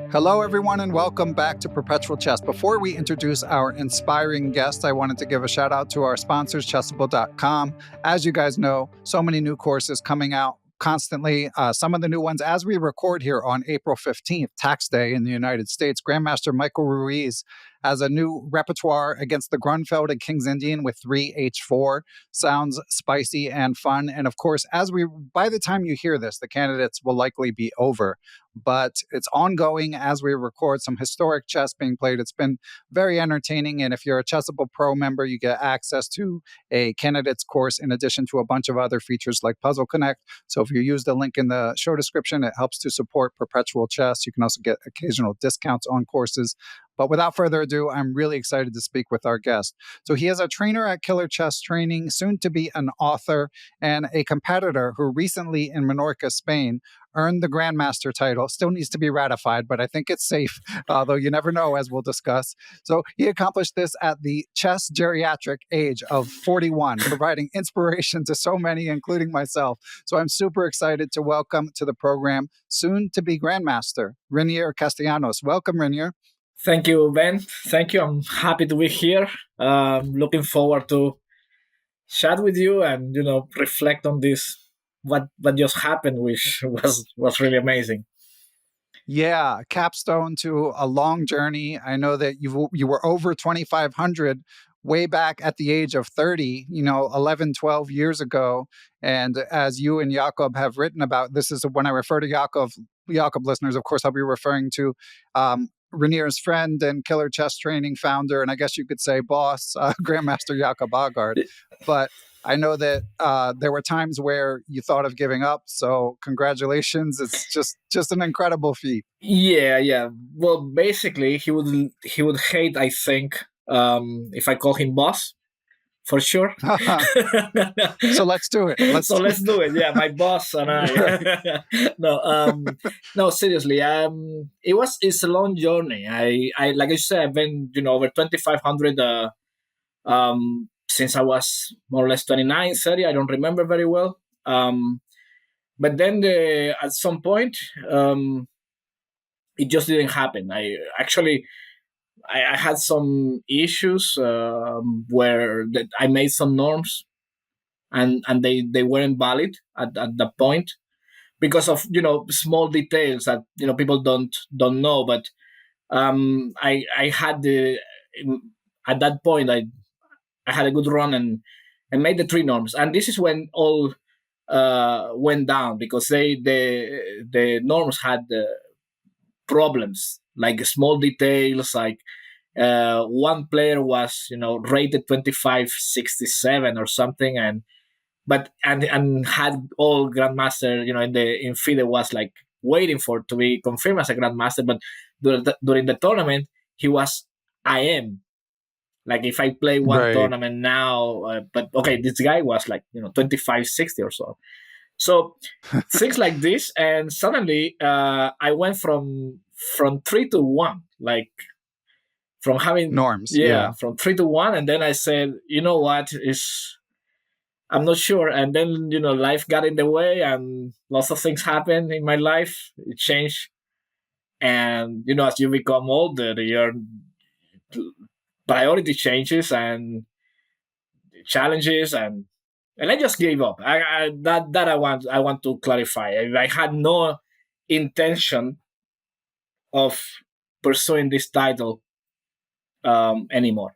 Hello, everyone, and welcome back to Perpetual Chess. Before we introduce our inspiring guest, I wanted to give a shout out to our sponsors, Chessable.com. As you guys know, so many new courses coming out constantly. Some of the new ones, as we record here on April 15th, tax day in the United States, Grandmaster Michael Roiz has a new repertoire against the Grunfeld and King's Indian with 3H4. Sounds spicy and fun. And of course, by the time you hear this, the candidates will likely be over. But it's ongoing as we record, some historic chess being played. It's been very entertaining. And if you're a Chessable Pro member, you get access to a candidates course in addition to a bunch of other features like Puzzle Connect. So if you use the link in the show description, it helps to support Perpetual Chess. You can also get occasional discounts on courses. But without further ado, I'm really excited to speak with our guest. So he is a trainer at Killer Chess Training, soon to be an author, and a competitor who recently in Menorca, Spain, earned the Grandmaster title. Still needs to be ratified, but I think it's safe, although you never know, as we'll discuss. So he accomplished this at the chess geriatric age of 41, providing inspiration to so many, including myself. So I'm super excited to welcome to the program, soon to be Grandmaster, Renier Castellanos. Welcome, Renier. Thank you, Ben. Thank you. I'm happy to be here. Looking forward to chat with you and reflect on this what just happened, which was really amazing. Yeah, capstone to a long journey. I know that you were over 2,500 way back at the age of 30, 11, 12 years ago. And as you and Jakob have written about, this is when I refer to Jakob listeners, of course, I'll be referring to Renier's friend and Killer Chess Training founder, and I guess you could say boss, Grandmaster Jakob Aagaard. But I know that there were times where you thought of giving up. So congratulations! It's just an incredible feat. Yeah. Well, basically, he would hate, I think, if I call him boss. For sure. So let's do it. Let's do it. Yeah, my boss and I. No, seriously. It's a long journey. I like I said, I've been over 2,500 since I was more or less 29, 30. I don't remember very well. But then at some point, it just didn't happen. I had some issues where I made some norms, and they weren't valid at that point because of small details that people don't know. But I had at that point I had a good run and made the 3 norms, and this is when all went down because the norms had problems, like small details, like one player was rated 2567 or something, and had all Grandmaster in FIDE was like waiting for to be confirmed as a Grandmaster, but during the tournament he was IM. Like if I play one tournament now, but okay, this guy was like 2560 or so. So things like this, and suddenly I went from 3 to 1, like from having norms, from 3 to 1, and then I said, what is? I'm not sure, and then life got in the way, and lots of things happened in my life. It changed, and as you become older, your priority changes and challenges, and I just gave up. I want to clarify. I had no intention of pursuing this title anymore.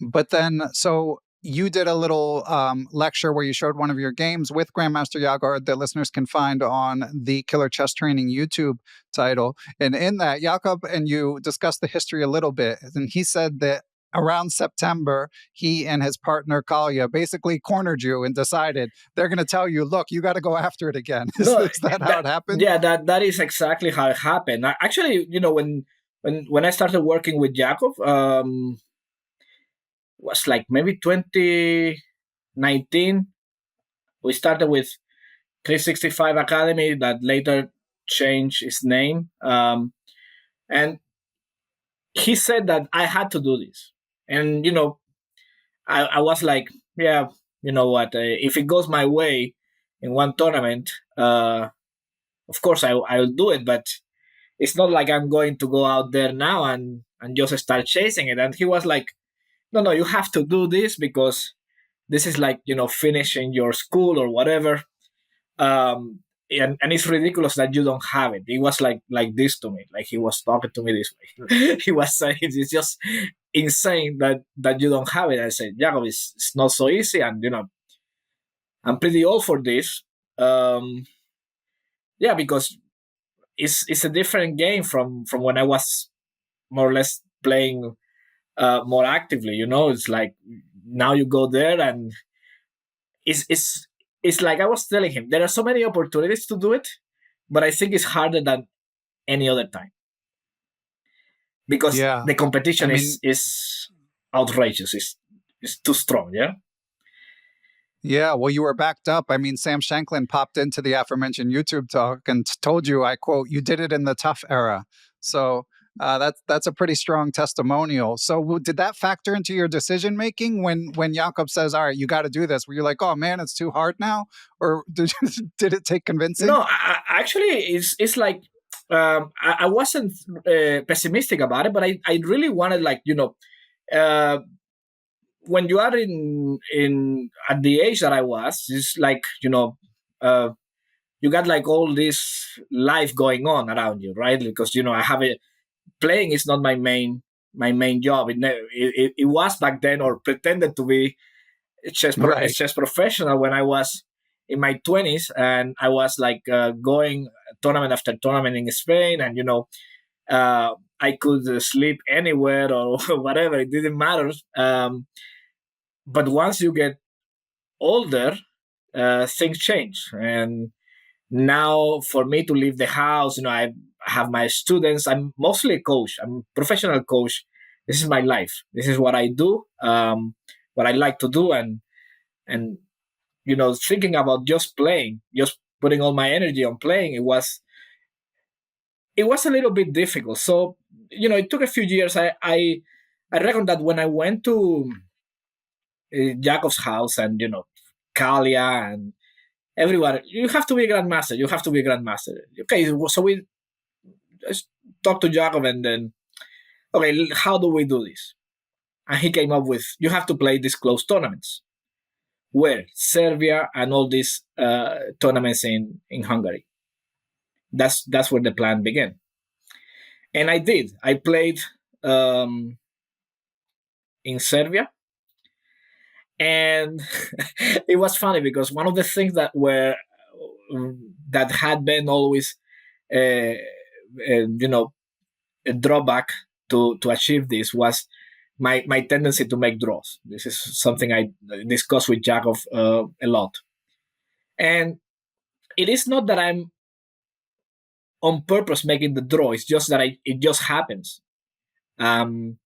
But then, so you did a little lecture where you showed one of your games with Grandmaster Aagaard that listeners can find on the Killer Chess Training YouTube title. And in that, Jakob and you discussed the history a little bit. And he said that around September, he and his partner Kalia basically cornered you and decided they're going to tell you, look, you got to go after it again. Is that how it happened? Yeah, that is exactly how it happened. Actually, when I started working with Jakob, was like maybe 2019. We started with 365 Academy that later changed its name. And he said that I had to do this. And, I was like, yeah, you know what? If it goes my way in one tournament, of course I'll do it. But it's not like I'm going to go out there now and just start chasing it. And he was like, no, you have to do this because this is like, finishing your school or whatever. And it's ridiculous that you don't have it. He was like this to me, like he was talking to me this way. He was saying it's just insane that you don't have it. I said, Jacob, it's not so easy, and I'm pretty old for this. Yeah, because it's a different game from when I was more or less playing more actively. It's like now you go there and it's like I was telling him, there are so many opportunities to do it, but I think it's harder than any other time because Yeah. the competition is outrageous. It's too strong. Yeah. Yeah, well, you were backed up. I mean, Sam Shanklin popped into the aforementioned YouTube talk and told you, I quote, "You did it in the tough era." So that's a pretty strong testimonial. So did that factor into your decision making when Jakob says, "All right, you got to do this"? Were you like, "Oh man, it's too hard now," or did it take convincing? No, actually, it's like I wasn't pessimistic about it, but I really wanted, like, when you are in at the age that I was, it's like you got like all this life going on around you, right? Because I have playing is not my main job. It was back then, or pretended to be chess professional when I was in my 20s, and I was like going tournament after tournament in Spain, and I could sleep anywhere or whatever. It didn't matter. But once you get older, things change. And now for me to leave the house, I have my students. I'm mostly a coach. I'm a professional coach. This is my life. This is what I do, what I like to do. And thinking about just playing, just putting all my energy on playing, it was a little bit difficult. So, it took a few years. I reckon that when I went to Jacob's house and, Kalia and everyone, you have to be a grandmaster. You have to be a grandmaster. Okay, so we just talked to Jacob, and then, okay, how do we do this? And he came up with, you have to play these close tournaments. Where? Serbia and all these tournaments in Hungary. That's where the plan began. And I did. I played in Serbia. And it was funny because one of the things that had been always a drawback to achieve this was my tendency to make draws. This is something I discussed with Jacob a lot. And it is not that I'm on purpose making the draw. It's just that it just happens. And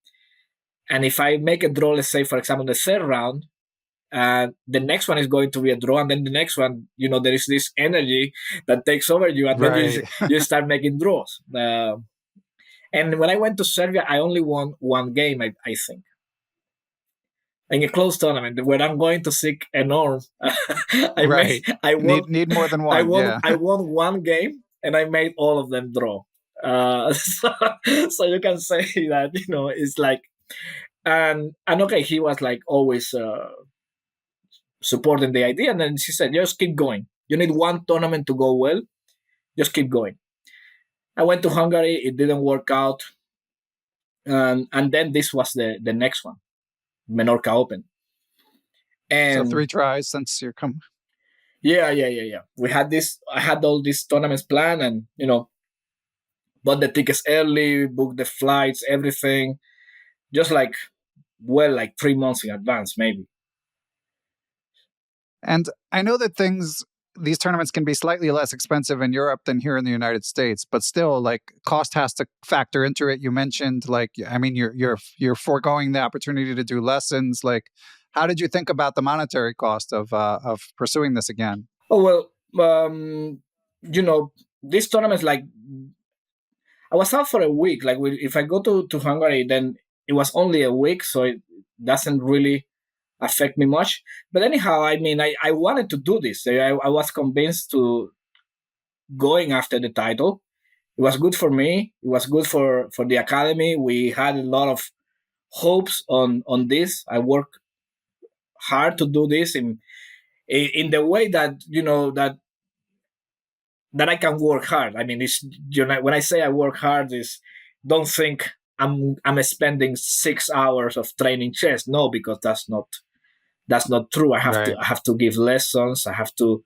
if I make a draw, let's say, for example, the third round, the next one is going to be a draw, and then the next one, there is this energy that takes over you, and then you start making draws. And when I went to Serbia, I only won one game, I think, in a close tournament where I'm going to seek a norm. I won, need more than one. I won one game, and I made all of them draw. So you can say that it's like, and okay, he was like always supporting the idea, and then she said, just keep going. You need one tournament to go well. Just keep going. I went to Hungary. It didn't work out. And then this was the next one, Menorca Open. And so 3 tries since you're coming. Yeah. We had this. I had all these tournaments planned, and bought the tickets early, booked the flights, everything, just like 3 months in advance, maybe. And I know that these tournaments can be slightly less expensive in Europe than here in the United States, but still, like, cost has to factor into it. You mentioned, like, I mean, you're foregoing the opportunity to do lessons. Like, how did you think about the monetary cost of pursuing this again? Oh, well, these tournaments, like, I was out for a week. Like, if I go to Hungary, then it was only a week, so it doesn't really affect me much. But anyhow, I mean, I wanted to do this. I was convinced to going after the title, It was good for me. It was good for the academy. We had a lot of hopes on this. I worked hard to do this in the way that that I can work hard. I mean, it's when I say I work hard, is don't think I'm spending 6 hours of training chess. No, because that's not true. Right. I have to give lessons. I have to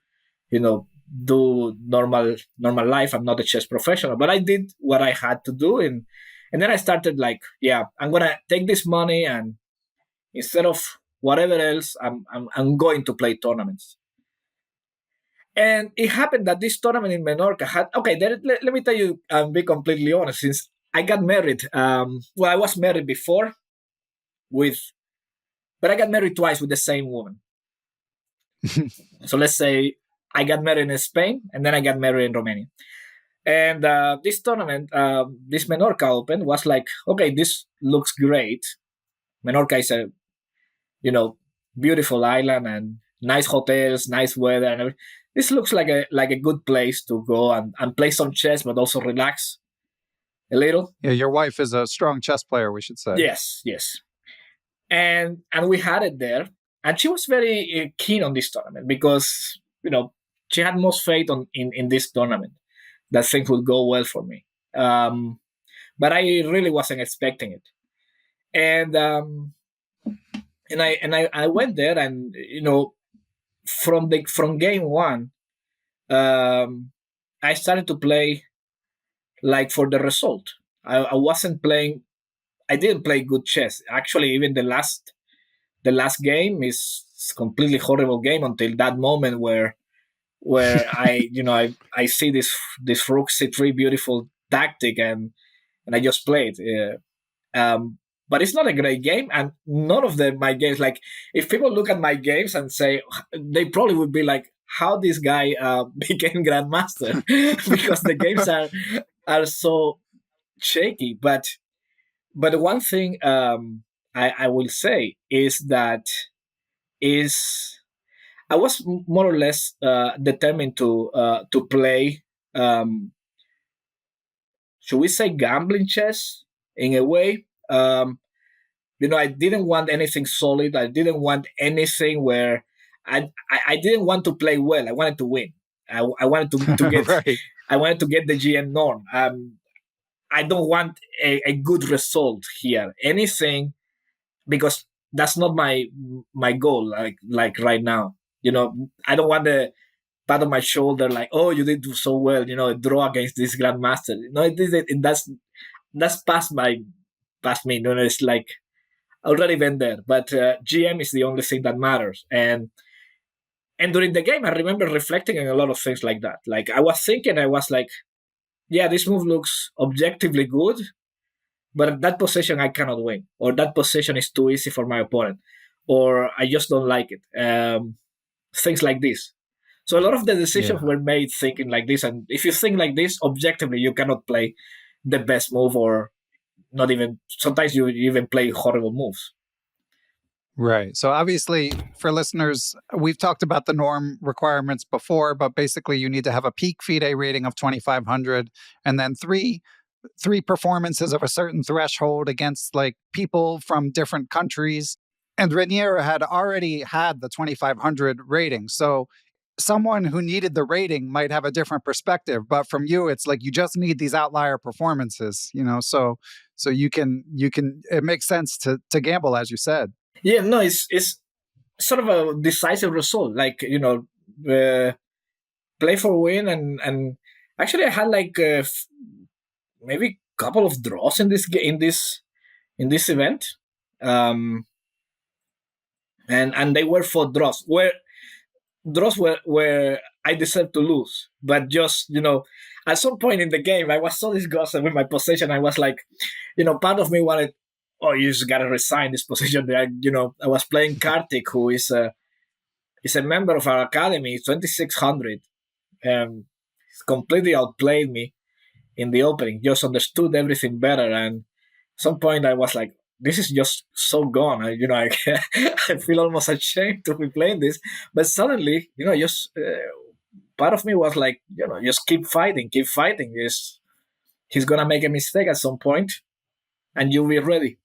do normal life. I'm not a chess professional, but I did what I had to do, and then I started like, yeah, I'm gonna take this money, and instead of whatever else, I'm going to play tournaments. And it happened that this tournament in Menorca had let me tell you and be completely honest. Since I got married, well, I was married before but I got married twice with the same woman. So let's say I got married in Spain, and then I got married in Romania. And this tournament, this Menorca Open, was like, okay, this looks great. Menorca is a beautiful island and nice hotels, nice weather, and everything. This looks like a good place to go and play some chess, but also relax a little. Yeah, your wife is a strong chess player, we should say. Yes. And we had it there, and she was very keen on this tournament because she had most faith in this tournament that things would go well for me. But I really wasn't expecting it, and I went there, and from game one, I started to play like for the result. I wasn't playing. I didn't play good chess. Actually, even the last game is completely horrible game until that moment where I see this rook c3 beautiful tactic, and I just played. But it's not a great game, and none of my games, like if people look at my games and say, they probably would be like, how this guy became grandmaster because the games are so shaky. But one thing I will say is that I was more or less determined to play. Should we say gambling chess in a way? I didn't want anything solid. I didn't want anything where I didn't want to play well. I wanted to win. I wanted to get right. I wanted to get the GM norm. I don't want a good result here. Anything, because that's not my goal. Like right now, I don't want the pat on my shoulder like, oh, you did do so well. A draw against this grandmaster. No, that's past me. It's like already been there. But GM is the only thing that matters. And during the game, I remember reflecting on a lot of things like that. Like I was thinking, I was like, yeah, this move looks objectively good, but that position I cannot win, or that position is too easy for my opponent, or I just don't like it. Things like this. So a lot of the decisions were made thinking like this. And if you think like this, objectively, you cannot play the best move, or not even, sometimes you even play horrible moves. Right. So obviously, for listeners, we've talked about the norm requirements before, but basically you need to have a peak FIDE rating of 2,500, and then three performances of a certain threshold against like people from different countries. And Renier had already had the 2,500 rating. So someone who needed the rating might have a different perspective, but from you, it's like you just need these outlier performances, so you can it makes sense to gamble, as you said. Yeah, no, it's sort of a decisive result. Like, play for win, and actually I had like maybe a couple of draws in this event, and they were for draws where I deserved to lose. But just at some point in the game, I was so disgusted with my position. I was like, part of me wanted, oh, you just gotta resign this position. I was playing Kartik, who is a member of our academy, 2600. He's completely outplayed me in the opening, just understood everything better. And at some point I was like, this is just so gone. I feel almost ashamed to be playing this. But suddenly, just part of me was like, just keep fighting. he's gonna make a mistake at some point, and you'll be ready.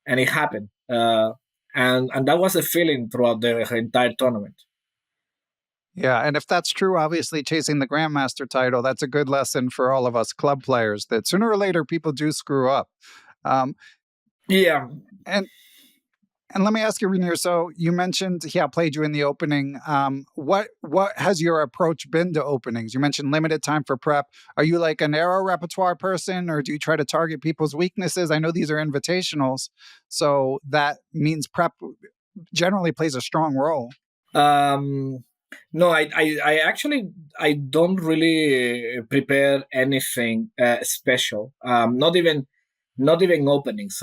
And it happened, and that was the feeling throughout the entire tournament. Yeah, and if that's true, obviously chasing the Grandmaster title, that's a good lesson for all of us club players that sooner or later people do screw up. Yeah. And let me ask you, Renier, so you mentioned he outplayed you in the opening. What has your approach been to openings? You mentioned limited time for prep. Are you like a narrow repertoire person, or do you try to target people's weaknesses? I know these are invitationals, so that means prep generally plays a strong role. No, I actually I don't really prepare anything special. Not even openings.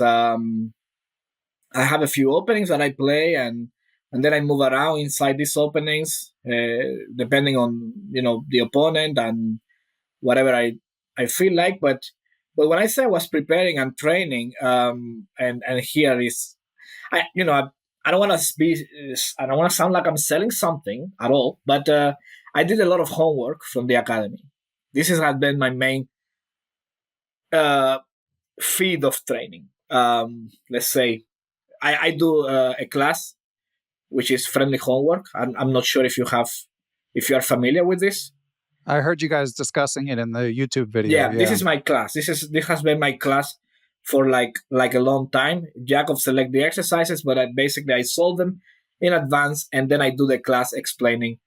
I have a few openings that I play, and then I move around inside these openings, depending on the opponent and whatever I feel like. But when I say I was preparing and training, and here is I don't want to be I don't want to sound like I'm selling something at all, but I did a lot of homework from the academy. This has been my main feed of training. Let's say I do a class which is friendly homework. I'm not sure if you are familiar with this. I heard you guys discussing it in the YouTube video. Yeah, this is my class. This has been my class for like a long time. Jacob select the exercises, but I solve them in advance, and then I do the class explaining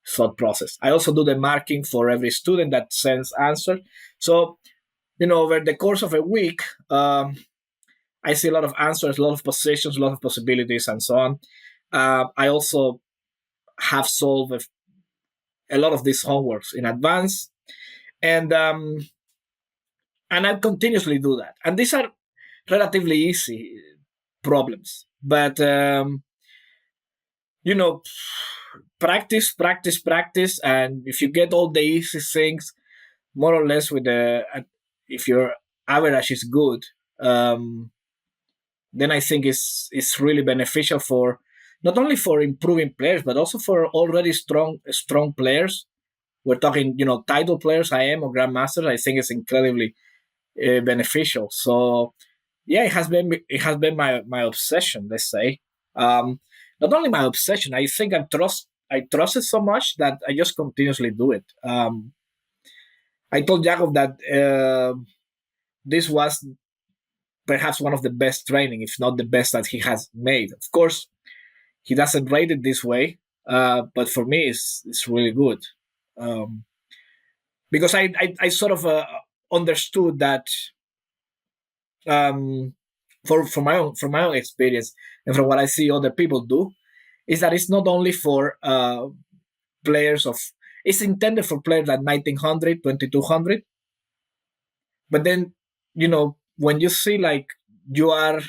thought process. I also do the marking for every student that sends answer. So, over the course of a week, I see a lot of answers, a lot of positions, a lot of possibilities, and so on. I also have solved a lot of these homeworks in advance, and I continuously do that. And these are relatively easy problems, but practice, and if you get all the easy things, more or less if your average is good, then I think it's really beneficial for not only for improving players, but also for already strong players. We're talking, title players, I am, or grandmasters. I think it's incredibly beneficial. So, yeah, it has been my obsession. Let's say, not only my obsession. I think I trust it so much that I just continuously do it. I told Jacob that this was perhaps one of the best training, if not the best that he has made. Of course, he doesn't rate it this way, but for me, it's really good, because I sort of understood that, from my own experience and from what I see other people do, is that it's not only for players of. It's intended for players at 1900, 2200, but then when you see like you are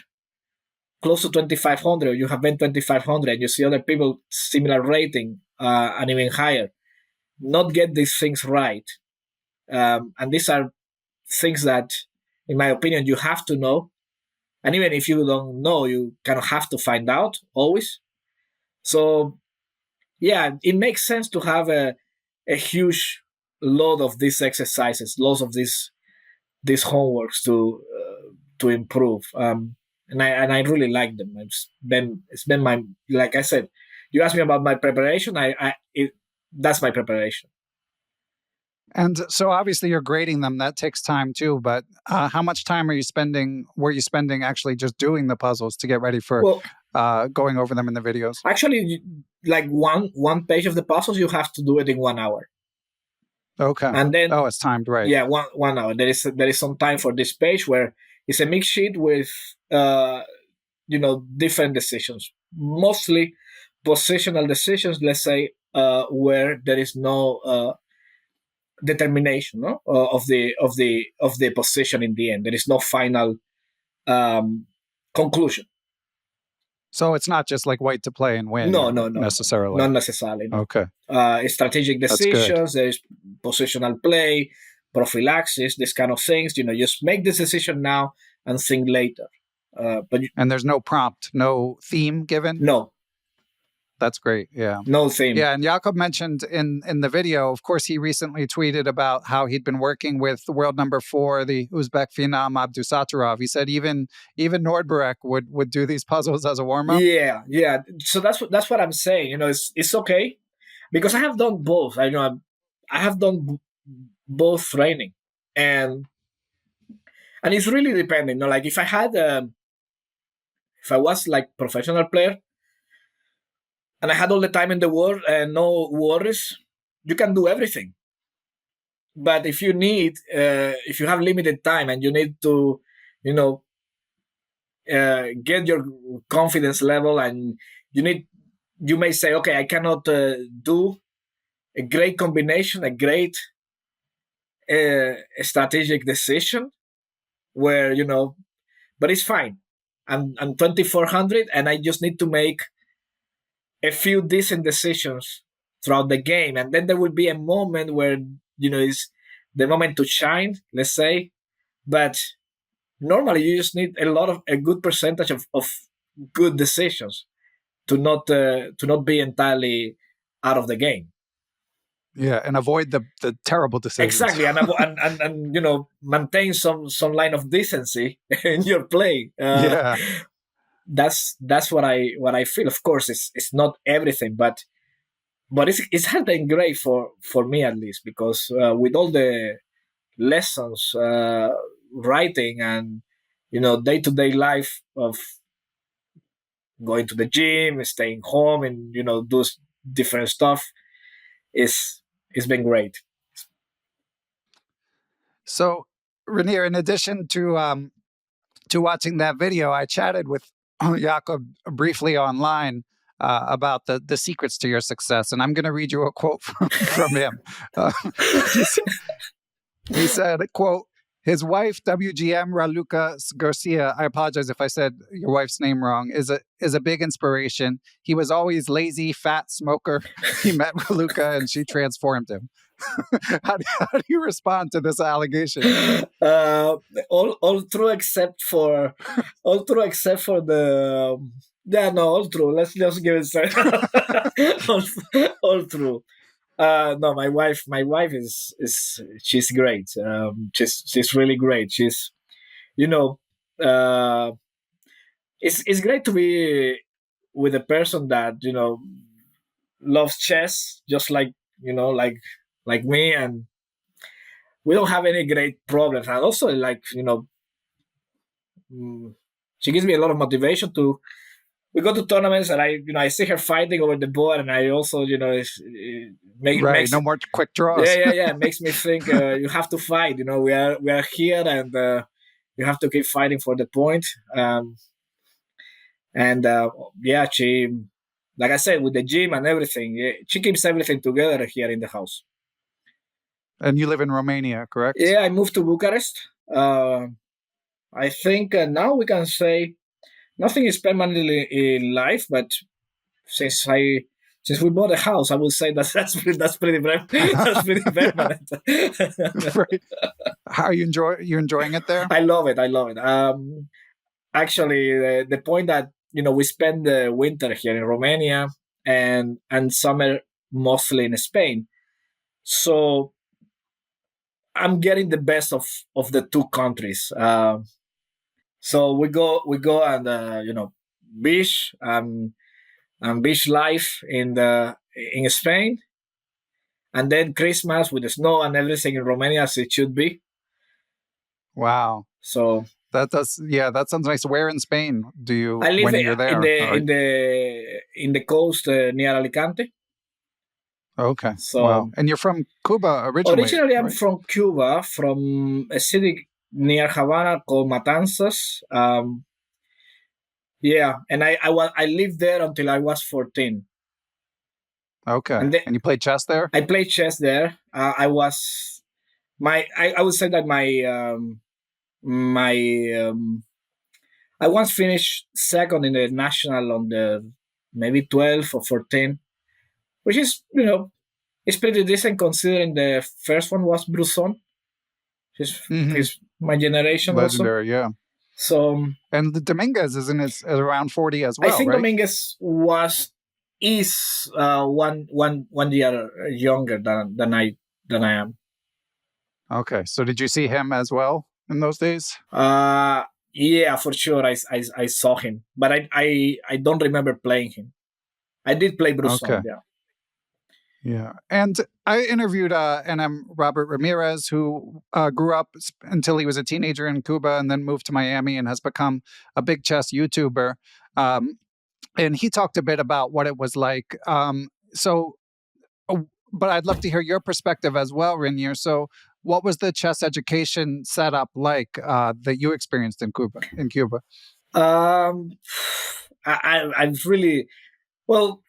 close to 2500, or you have been 2500, you see other people similar rating, and even higher, not get these things right, and these are things that, in my opinion, you have to know, and even if you don't know, you kind of have to find out always. So, yeah, it makes sense to have a huge load of these exercises, loads of these homeworks to improve. And I really like them. It's been my, like I said, you asked me about my preparation. That's my preparation. And so obviously you're grading them. That takes time too. But how much time were you spending actually just doing the puzzles to get ready for going over them in the videos? Actually, like one page of the puzzles, you have to do it in 1 hour. Okay. And then it's timed, right? Yeah, 1 hour. There is some time for this page where it's a mix sheet with different decisions, mostly positional decisions. Let's say where there is no determination, no? Of the position in the end. There is no final conclusion. So it's not just like white to play and win. No, necessarily. Not necessarily. No. Okay. Strategic decisions. There is positional play, prophylaxis, these kind of things. Just make this decision now and think later. And there's no prompt, no theme given? No. That's great. Yeah. No theme. Yeah. And Jakob mentioned in the video, of course, he recently tweeted about how he'd been working with the world number 4, the Uzbek phenom Abdusattorov. He said even Nordberg would do these puzzles as a warm-up. Yeah. So that's what I'm saying. You know, it's okay because I have done both. I have done both training, and it's really depending. You know, like if I was like professional player and I had all the time in the world and no worries, you can do everything. But if if you have limited time and you need to, you know, get your confidence level, and you may say, okay, I cannot do a great combination, a great strategic decision where, you know, but it's fine. I'm 2400 and I just need to make a few decent decisions throughout the game, and then there will be a moment where, you know, it's the moment to shine, let's say. But normally you just need a good percentage of good decisions to not be entirely out of the game. Yeah, and avoid the terrible decisions. Exactly, and you know, maintain some line of decency in your play. Yeah, that's what I feel. Of course, it's not everything, but it's had been great for me, at least, because with all the lessons, writing, and, you know, day-to-day life of going to the gym, staying home, and, you know, do different stuff, it's been great. So, Renier, in addition to watching that video, I chatted with Jakob briefly online about the secrets to your success, and I'm going to read you a quote from him. He said, quote, his wife, WGM Raluca Sgircea, I apologize if I said your wife's name wrong, is a big inspiration. He was always lazy, fat smoker. He met Raluca and she transformed him. How do you respond to this allegation? All true except for the all true. Let's just give it all true. No, my wife is she's great. She's really great. She's, you know, it's great to be with a person that, you know, loves chess, just like, you know, like me, and we don't have any great problems. And also, like, you know, she gives me a lot of motivation to. We go to tournaments, and I see her fighting over the board, and I also, you know, makes no more quick draws. Yeah. It makes me think you have to fight. You know, we are here, and you have to keep fighting for the point. Yeah, she, like I said, with the gym and everything, she keeps everything together here in the house. And you live in Romania, correct? Yeah, I moved to Bucharest. I think now we can say nothing is permanently in life, but since we bought a house, I would say that's pretty permanent. Right. How are you enjoying it there? I love it. Actually, the point that, you know, we spend the winter here in Romania and summer mostly in Spain, so I'm getting the best of the two countries. So we go and you know, beach and beach life in Spain, and then Christmas with the snow and everything in Romania as it should be. Wow. So that sounds nice. Where in Spain do you I live when you're there? in the coast near Alicante. Okay. So, wow. And you're from Cuba originally? Originally, I'm right? from Cuba, from a city near Havana called Matanzas. Yeah, and I lived there until I was 14. Okay. And you played chess there? I played chess there. I would say that I once finished second in the national on the maybe 12 or 14, which is, you know, it's pretty decent considering the first one was Bruzon. He's my generation. Legendary, also. Yeah. So, and the Dominguez is around 40 as well. I think right? Dominguez was is one year younger than I am. Okay, so did you see him as well in those days? Yeah, for sure. I saw him, but I don't remember playing him. I did play Okay. Bruzon, yeah. Yeah. And I interviewed NM Robert Ramirez, who grew up until he was a teenager in Cuba and then moved to Miami and has become a big chess YouTuber. And he talked a bit about what it was like. But I'd love to hear your perspective as well, Renier. So what was the chess education setup like that you experienced in Cuba? I've really, well,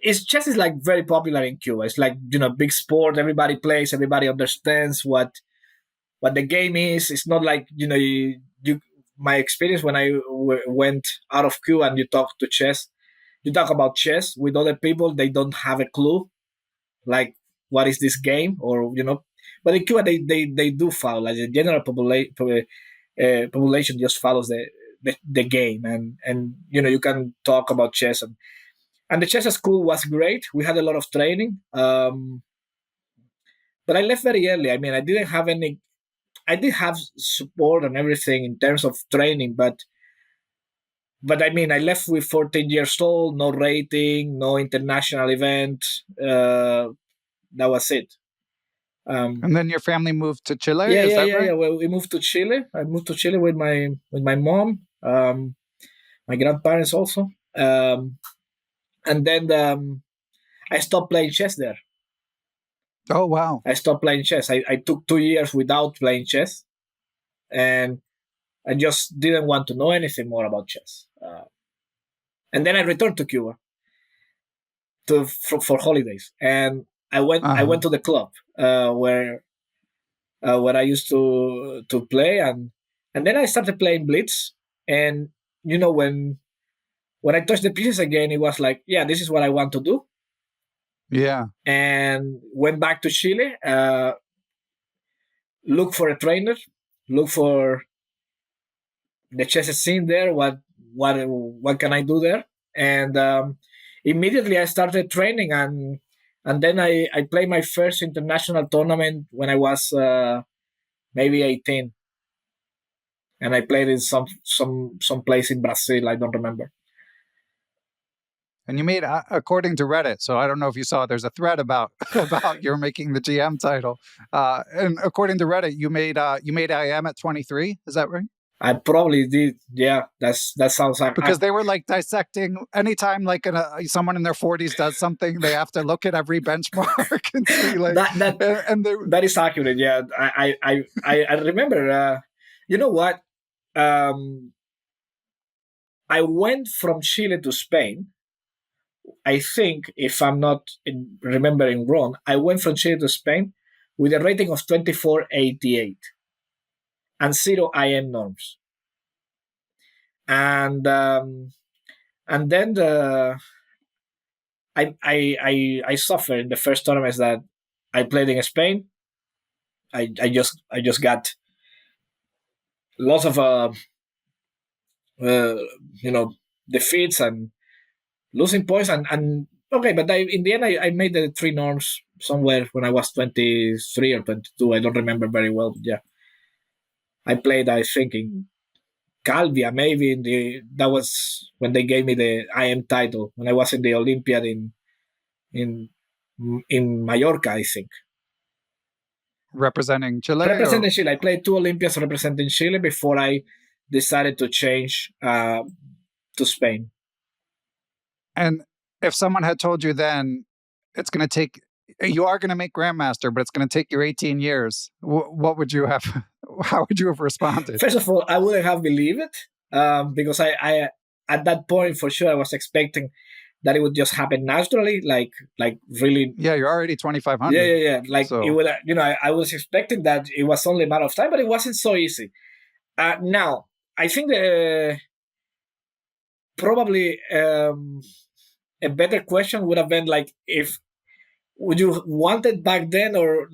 chess is like very popular in Cuba. It's like, big sport. Everybody plays. Everybody understands what the game is. It's not like, my experience when I went out of Cuba and you talk about chess with other people, they don't have a clue, like, what is this game, or but in Cuba they do follow, like, the general population just follows the game, and you can talk about chess, and the chess school was great. We had a lot of training, but I left very early. I mean, I didn't have any. I did have support and everything in terms of training, but I mean, I left with 14 years old, no rating, no international event. That was it. And then your family moved to Chile. Yeah, Is that right? yeah. Well, we moved to Chile. I moved to Chile with my mom, my grandparents also, and then I stopped playing chess there. Oh wow! I stopped playing chess. I took 2 years without playing chess, and I just didn't want to know anything more about chess. And then I returned to Cuba for holidays, and I went to the club where I used to play, and then I started playing Blitz, and when I touched the pieces again, it was like, yeah, this is what I want to do. Yeah. And went back to Chile, look for a trainer, look for the chess scene there. What can I do there? And immediately I started training, and then I played my first international tournament when I was maybe 18, and I played in some place in Brazil. I don't remember. And you made, according to Reddit, so I don't know if you saw, there's a thread about you're making the GM title. And according to Reddit, you made IM at 23. Is that right? I probably did. Yeah, that sounds like, because they were like dissecting anytime like someone in their 40s does something, they have to look at every benchmark and see like that is accurate. Yeah, I remember. You know what? I went from Chile to Spain. I think, if I'm not remembering wrong, I went from Chile to Spain with a rating of 2488 and 0 IM norms. And then I suffered in the first tournaments that I played in Spain. I just got lots of defeats and losing points, and okay, but in the end I made the 3 norms somewhere when I was 23 or 22. I don't remember very well, but yeah, I played, I think, in Calvia, maybe that was when they gave me the IM title, when I was in the Olympiad in Mallorca, I think. Representing Chile? Representing Chile. I played 2 Olympiads representing Chile before I decided to change to Spain. And if someone had told you then you are going to make Grandmaster, but it's going to take you 18 years, what would you have? How would you have responded? First of all, I wouldn't have believed it, because I at that point, for sure, I was expecting that it would just happen naturally, like really. Yeah, you're already 2,500. Yeah. Like, so. It would, I was expecting that it was only a matter of time, but it wasn't so easy. Now, I think probably a better question would have been like, would you want it back then, or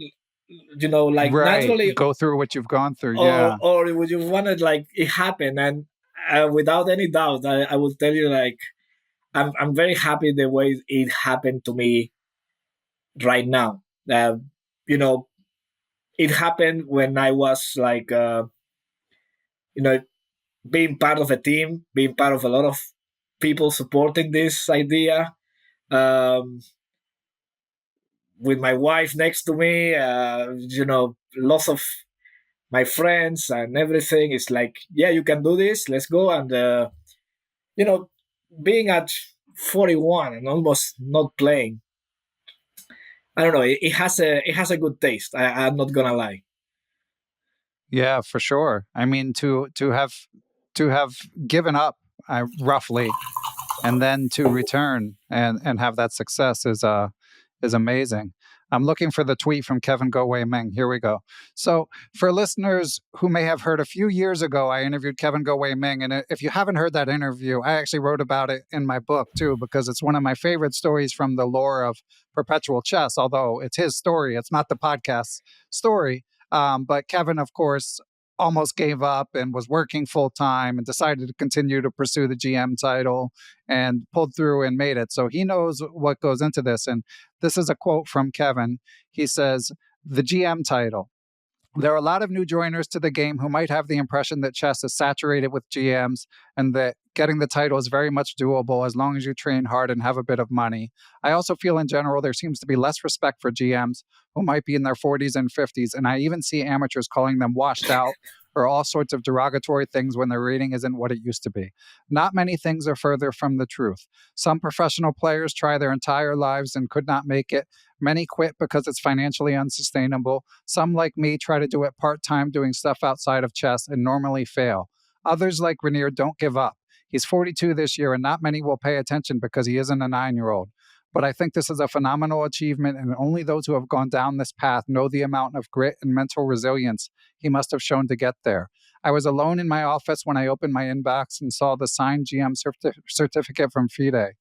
like right. naturally go through what you've gone through, or would you want it like it happened? And without any doubt, I would tell you, like, I'm very happy the way it happened to me right now. You know, it happened when I was like, you know, being part of a team, being part of a lot of people supporting this idea. Um, with my wife next to me, lots of my friends and everything. It's like, yeah, you can do this. Let's go. And you know, being at 41 and almost not playing, I don't know. It has a good taste. I'm not gonna lie. Yeah, for sure. I mean, to have given up roughly, and then to return and have that success is amazing. I'm looking for the tweet from Kevin Go Wei Ming. Here we go. So, for listeners who may have heard, a few years ago, I interviewed Kevin Go Wei Ming. And if you haven't heard that interview, I actually wrote about it in my book too, because it's one of my favorite stories from the lore of perpetual chess. Although it's his story, it's not the podcast's story. But Kevin, of course, almost gave up and was working full time and decided to continue to pursue the GM title and pulled through and made it. So he knows what goes into this. And this is a quote from Kevin. He says, "The GM title. There are a lot of new joiners to the game who might have the impression that chess is saturated with GMs and that getting the title is very much doable as long as you train hard and have a bit of money. I also feel in general there seems to be less respect for GMs who might be in their 40s and 50s, and I even see amateurs calling them washed out or all sorts of derogatory things when their rating isn't what it used to be. Not many things are further from the truth. Some professional players try their entire lives and could not make it. Many quit because it's financially unsustainable. Some, like me, try to do it part-time doing stuff outside of chess and normally fail. Others, like Renier, don't give up. He's 42 this year, and not many will pay attention because he isn't a 9-year-old. But I think this is a phenomenal achievement, and only those who have gone down this path know the amount of grit and mental resilience he must have shown to get there. I was alone in my office when I opened my inbox and saw the signed GM certificate from FIDE.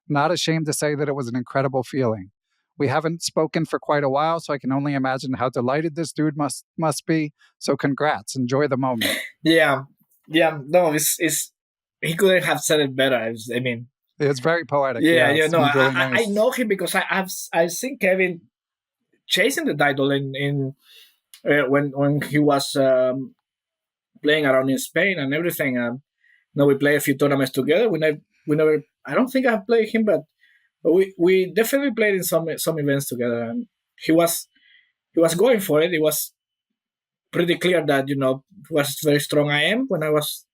Not ashamed to say that it was an incredible feeling. We haven't spoken for quite a while, so I can only imagine how delighted this dude must be. So congrats. Enjoy the moment." Yeah, yeah. No, it's he couldn't have said it better. I mean, It's very poetic. yeah, It no, seemed really I nice. know him because I've seen Kevin chasing the title in when he was playing around in Spain and everything. We play a few tournaments together. We never. I don't think I've played him, but we definitely played in some events together. And he was going for it. It was pretty clear that was very strong I am when I was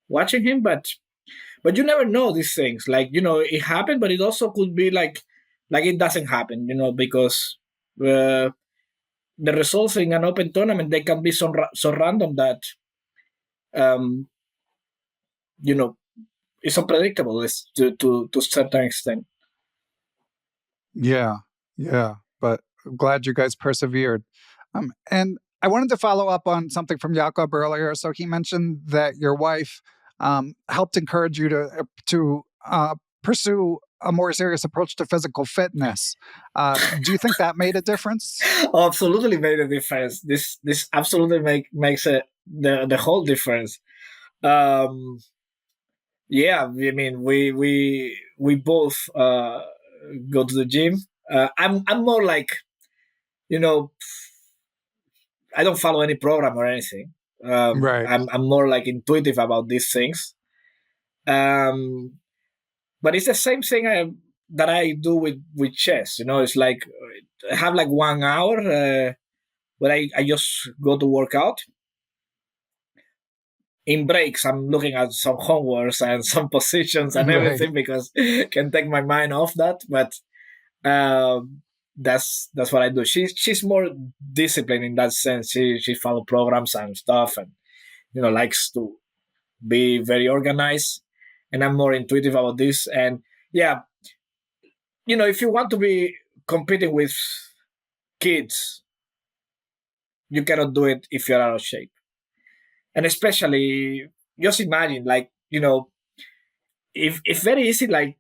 watching him, but you never know these things. Like it happened, but it also could be like it doesn't happen. Because the results in an open tournament, they can be so random that um it's unpredictable to a certain extent. Yeah, yeah. But I'm glad you guys persevered. And I wanted to follow up on something from Jakob earlier. So he mentioned that your wife helped encourage you to pursue a more serious approach to physical fitness. Do you think that made a difference? Absolutely made a difference. This absolutely makes the whole difference. Yeah, I mean we both go to the gym. I'm more like you know I don't follow any program or anything. Right. I'm more like intuitive about these things. Um, but it's the same thing that I do with chess. It's like I have like 1 hour where I just go to work out. In breaks, I'm looking at some homeworks and some positions and Right. everything because can take my mind off that. But that's what I do. She's more disciplined in that sense. She follow programs and stuff, and likes to be very organized. And I'm more intuitive about this. And yeah, if you want to be competing with kids, you cannot do it if you're out of shape. And especially, just imagine, like if very easy, like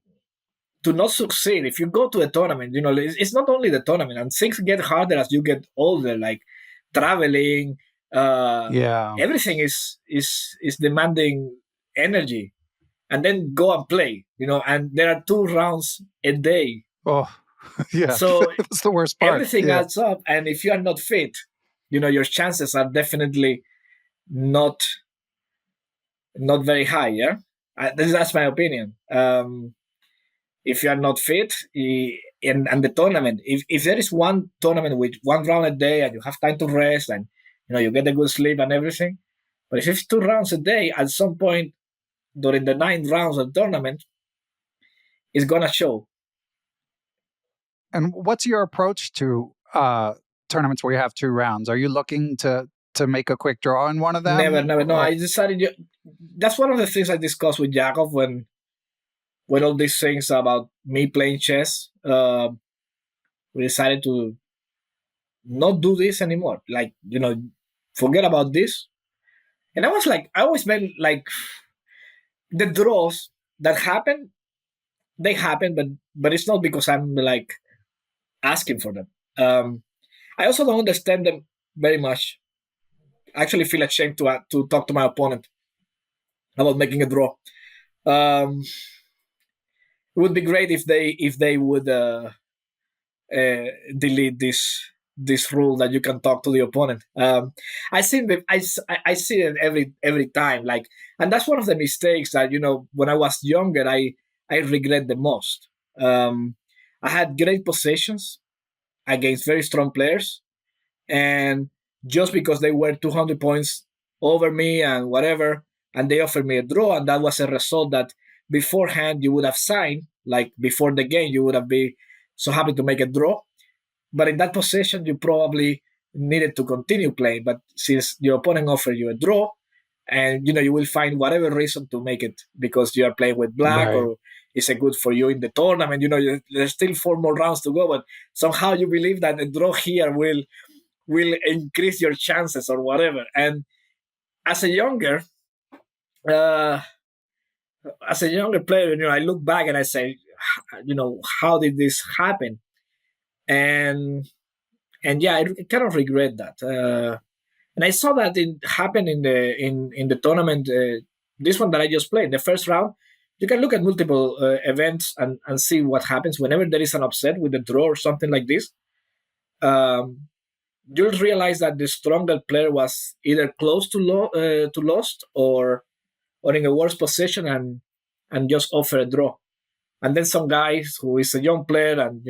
to not succeed if you go to a tournament. It's not only the tournament, and things get harder as you get older. Like traveling, Yeah. everything is demanding energy. and then go and play, and there are 2 rounds a day. Oh, yeah. So That's the worst part. everything adds up. And if you are not fit, your chances are definitely not very high. Yeah. That's my opinion. If you are not fit and the tournament, if there is one tournament with 1 round a day and you have time to rest and you get a good sleep and everything, but if it's 2 rounds a day, at some point during the 9 rounds of the tournament, it's gonna show. And what's your approach to tournaments where you have 2 rounds? Are you looking to make a quick draw in one of them? Never. No, I decided. That's one of the things I discussed with Jacob when all these things about me playing chess. We decided to not do this anymore. Like, forget about this. And I was like, I always meant like the draws that happen, they happen, but it's not because I'm like asking for them. I also don't understand them very much. I actually feel ashamed to talk to my opponent about making a draw. It would be great if they would delete this rule that you can talk to the opponent. I see it every time. Like, and that's one of the mistakes that when I was younger, I regret the most. I had great positions against very strong players, and just because they were 200 points over me and whatever, and they offered me a draw, and that was a result that beforehand you would have signed, like before the game you would have been so happy to make a draw. But in that position, you probably needed to continue playing. But since your opponent offered you a draw, and you will find whatever reason to make it because you are playing with black, Right. or it's a good for you in the tournament. There's still 4 more rounds to go, but somehow you believe that the draw here will increase your chances or whatever. And as a younger player, I look back and I say, how did this happen? And yeah, I kind of regret that. And I saw that it happened in the tournament. This one that I just played, the first round. You can look at multiple events and see what happens whenever there is an upset with a draw or something like this. You'll realize that the stronger player was either close to lost or in a worse position and just offer a draw. And then some guys who is a young player and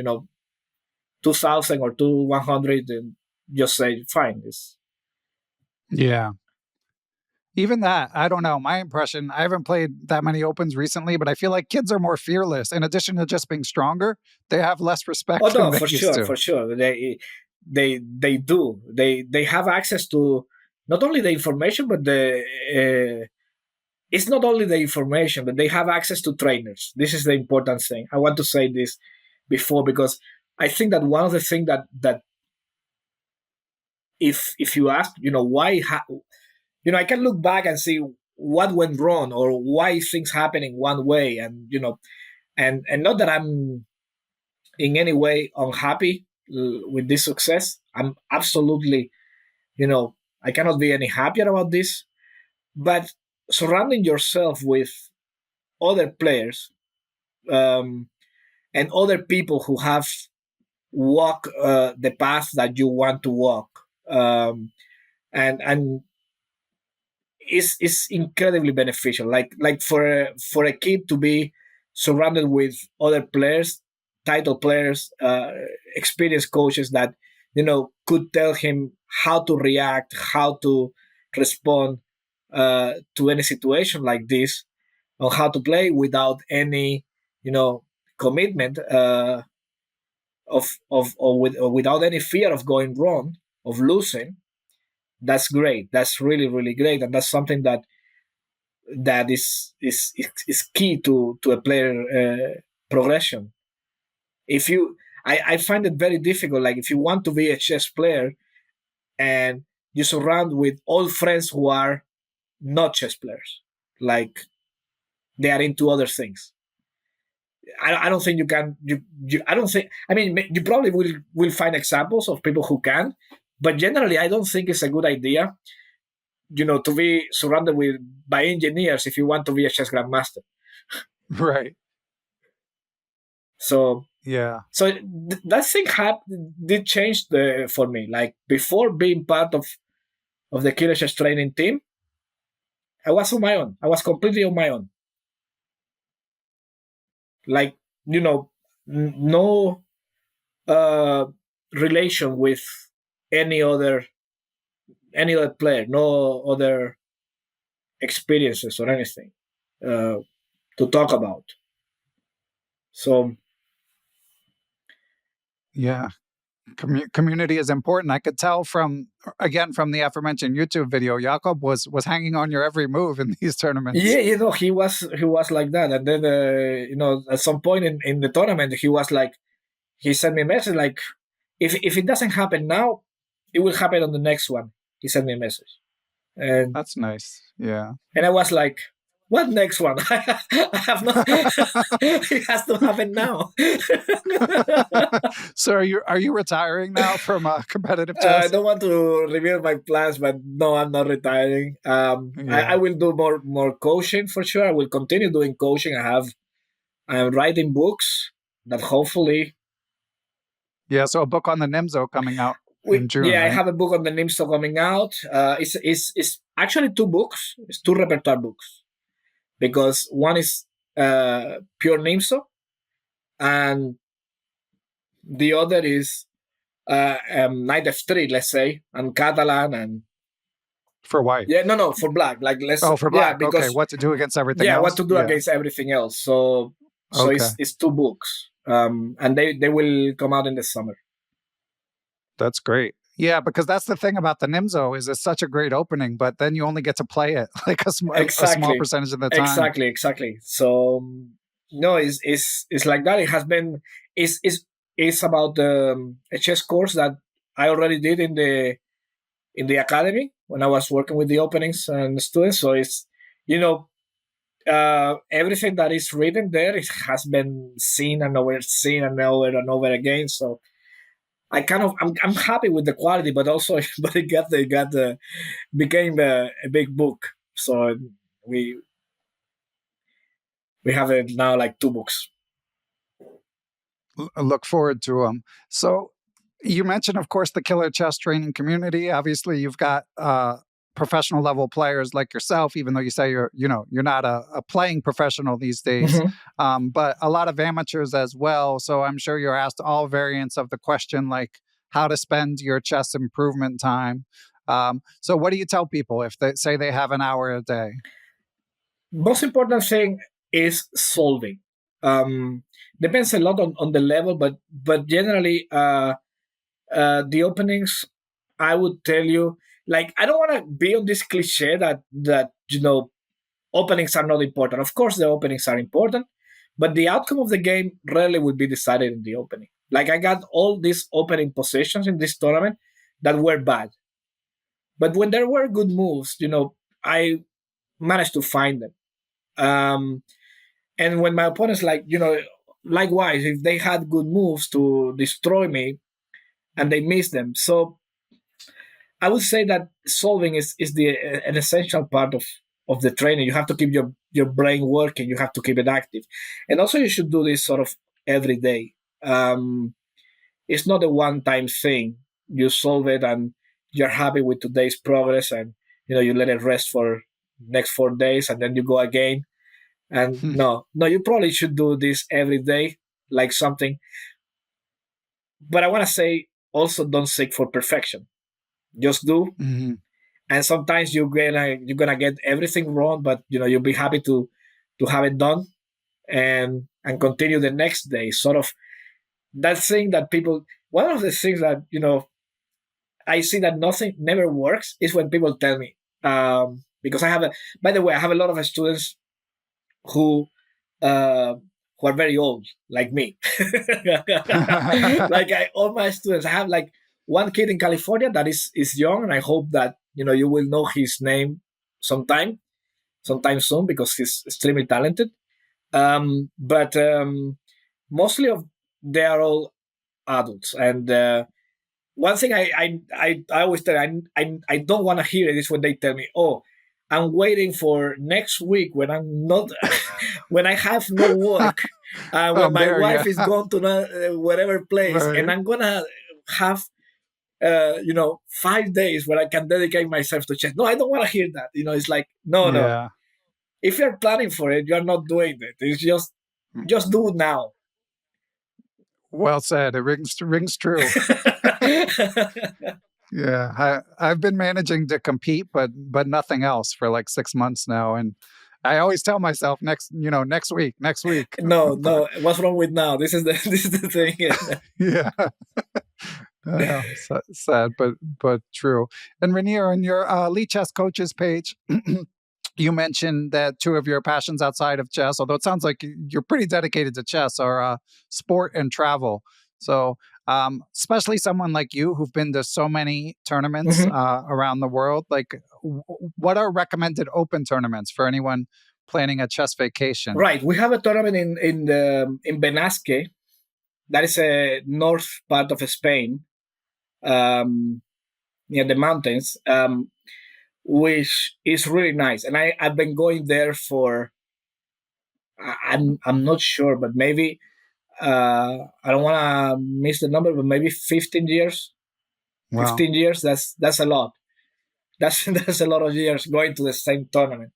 2,000 or 100 and just say fine. Yeah. Even that, I don't know. My impression, I haven't played that many opens recently, but I feel like kids are more fearless. In addition to just being stronger, they have less respect Oh than no, they for used sure, to. for sure. They do. They have access to not only the information, but it's not only the information, but they have access to trainers. This is the important thing. I want to say this before because I think that one of the things that if you ask, why, I can look back and see what went wrong or why things happen in one way, and and not that I'm in any way unhappy with this success. I'm absolutely, I cannot be any happier about this. But surrounding yourself with other players um, and other people who have walked the path that you want to walk, and is incredibly beneficial. Like for a kid to be surrounded with other players, title players, experienced coaches that could tell him how to react, how to respond to any situation like this, on how to play without any commitment or without any fear of going wrong, of losing. That's great. That's really, really great, and that's something that is key to a player progression. If you, I find it very difficult. Like if you want to be a chess player and you surround with old friends who are not chess players, like they are into other things. I don't think you can. I don't think. I mean, you probably will find examples of people who can, but generally, I don't think it's a good idea to be surrounded by engineers if you want to be a chess grandmaster. Right. So Yeah. that thing did change for me. Like before being part of the Killer Chess training team, I was on my own. I was completely on my own. Like, no uh, relation with any other player, no other experiences or anything uh, to talk about. So Yeah. Community is important. I could tell from the aforementioned YouTube video, Jakob was hanging on your every move in these tournaments. yeah, he was like that, and then at some point in the tournament, he sent me a message like, if it doesn't happen now, it will happen on the next one. He sent me a message, and That's nice. Yeah. I was like, what next one? I have not. It has to happen now. So are you retiring now from competitive I chess? don't want to reveal my plans, but no, I'm not retiring. I Yeah. will do more coaching for sure. I will continue doing coaching. I'm writing books that hopefully. Yeah. So a book on the Nimzo coming out in June, I right? have a book on the NIMSO coming out. It's actually two books. It's two repertoire books because one is pure NIMSO and the other is Knight F3, let's say, and Catalan and For white. no, for black. Like let's Oh, for black. Okay. because What to do against everything what else? to do Yeah. against everything else. So Okay. it's two books, and they will come out in the summer. That's great. Yeah, because that's the thing about the Nimzo is it's such a great opening, but then you only get to play it like a small Exactly, percentage of the time. exactly. So no, it's like that. It has been it's about a chess course that I already did in the academy when I was working with the openings and students. So it's you know everything that is written there, it has been seen and over again. So I'm happy with the quality, but also but it got the became a big book. So we we have it now like two books. Look forward to them. So you mentioned, of course, the killer chess training community. Obviously, you've got professional level players like yourself, even though you say you're not a playing professional these days, Mm-hmm. but a lot of amateurs as well. So I'm sure you're asked all variants of the question, like how to spend your chess improvement time. So what do you tell people if they say they have an hour a day? Most important thing is solving. Um, Depends a lot on the level, but generally, the openings, I would tell you, like I don't want to be on this cliche that openings are not important. Of course, the openings are important, but the outcome of the game rarely will be decided in the opening. Like I got all these opening positions in this tournament that were bad, but when there were good moves, I managed to find them. Um, and when my opponents, likewise, if they had good moves to destroy me and they missed them, so I would say that solving is an essential part of the training. You have to keep your brain working. You have to keep it active, and also you should do this sort of every day. It's not a one-time thing. You solve it and you're happy with today's progress, and you let it rest for next 4 days, and then you go again. And no, you probably should do this every day, like something. But I want to say also don't seek for perfection. Just do, Hmm. and sometimes you're gonna get everything wrong, but you'll be happy to have it done and continue the next day. Sort of that thing that people. One of the things that I see that nothing never works is when people tell me. Because I have a. By the way, I have a lot of students who uh, who are very old, like me. All my students, I have like one kid in California that is young, and I hope that you will know his name sometime, sometime soon, because he's extremely talented. But mostly of they are all adults, and one thing I always tell I don't want to hear it is when they tell me, "Oh, I'm waiting for next week when I'm not when I have no work, when my there, wife yeah. is gone to whatever place, and Right. I'm gonna have 5 days where I can dedicate myself to chess. No, I don't want to hear that. It's like no. Yeah. If you're planning for it, you're not doing it. It's just do it now. Well said. It rings true. Yeah, I've been managing to compete, but nothing else for like 6 months now, and I always tell myself next week, next week. But No. What's wrong with now? This is the this is the thing. yeah, sad, but true. And Renier, on your Lee Chess Coaches page, you mentioned that two of your passions outside of chess, although it sounds like you're pretty dedicated to chess, are sport and travel. So, especially someone like you who've been to so many tournaments Mhm. around the world, like what are recommended open tournaments for anyone planning a chess vacation? Right. We have a tournament in Benasque. That is a north part of Spain, um, near the mountains, which is really nice. And I've been going there for I'm not sure, but maybe I don't want to miss the number, but maybe 15 years. Wow, 15 years. That's a lot. That's a lot of years going to the same tournament.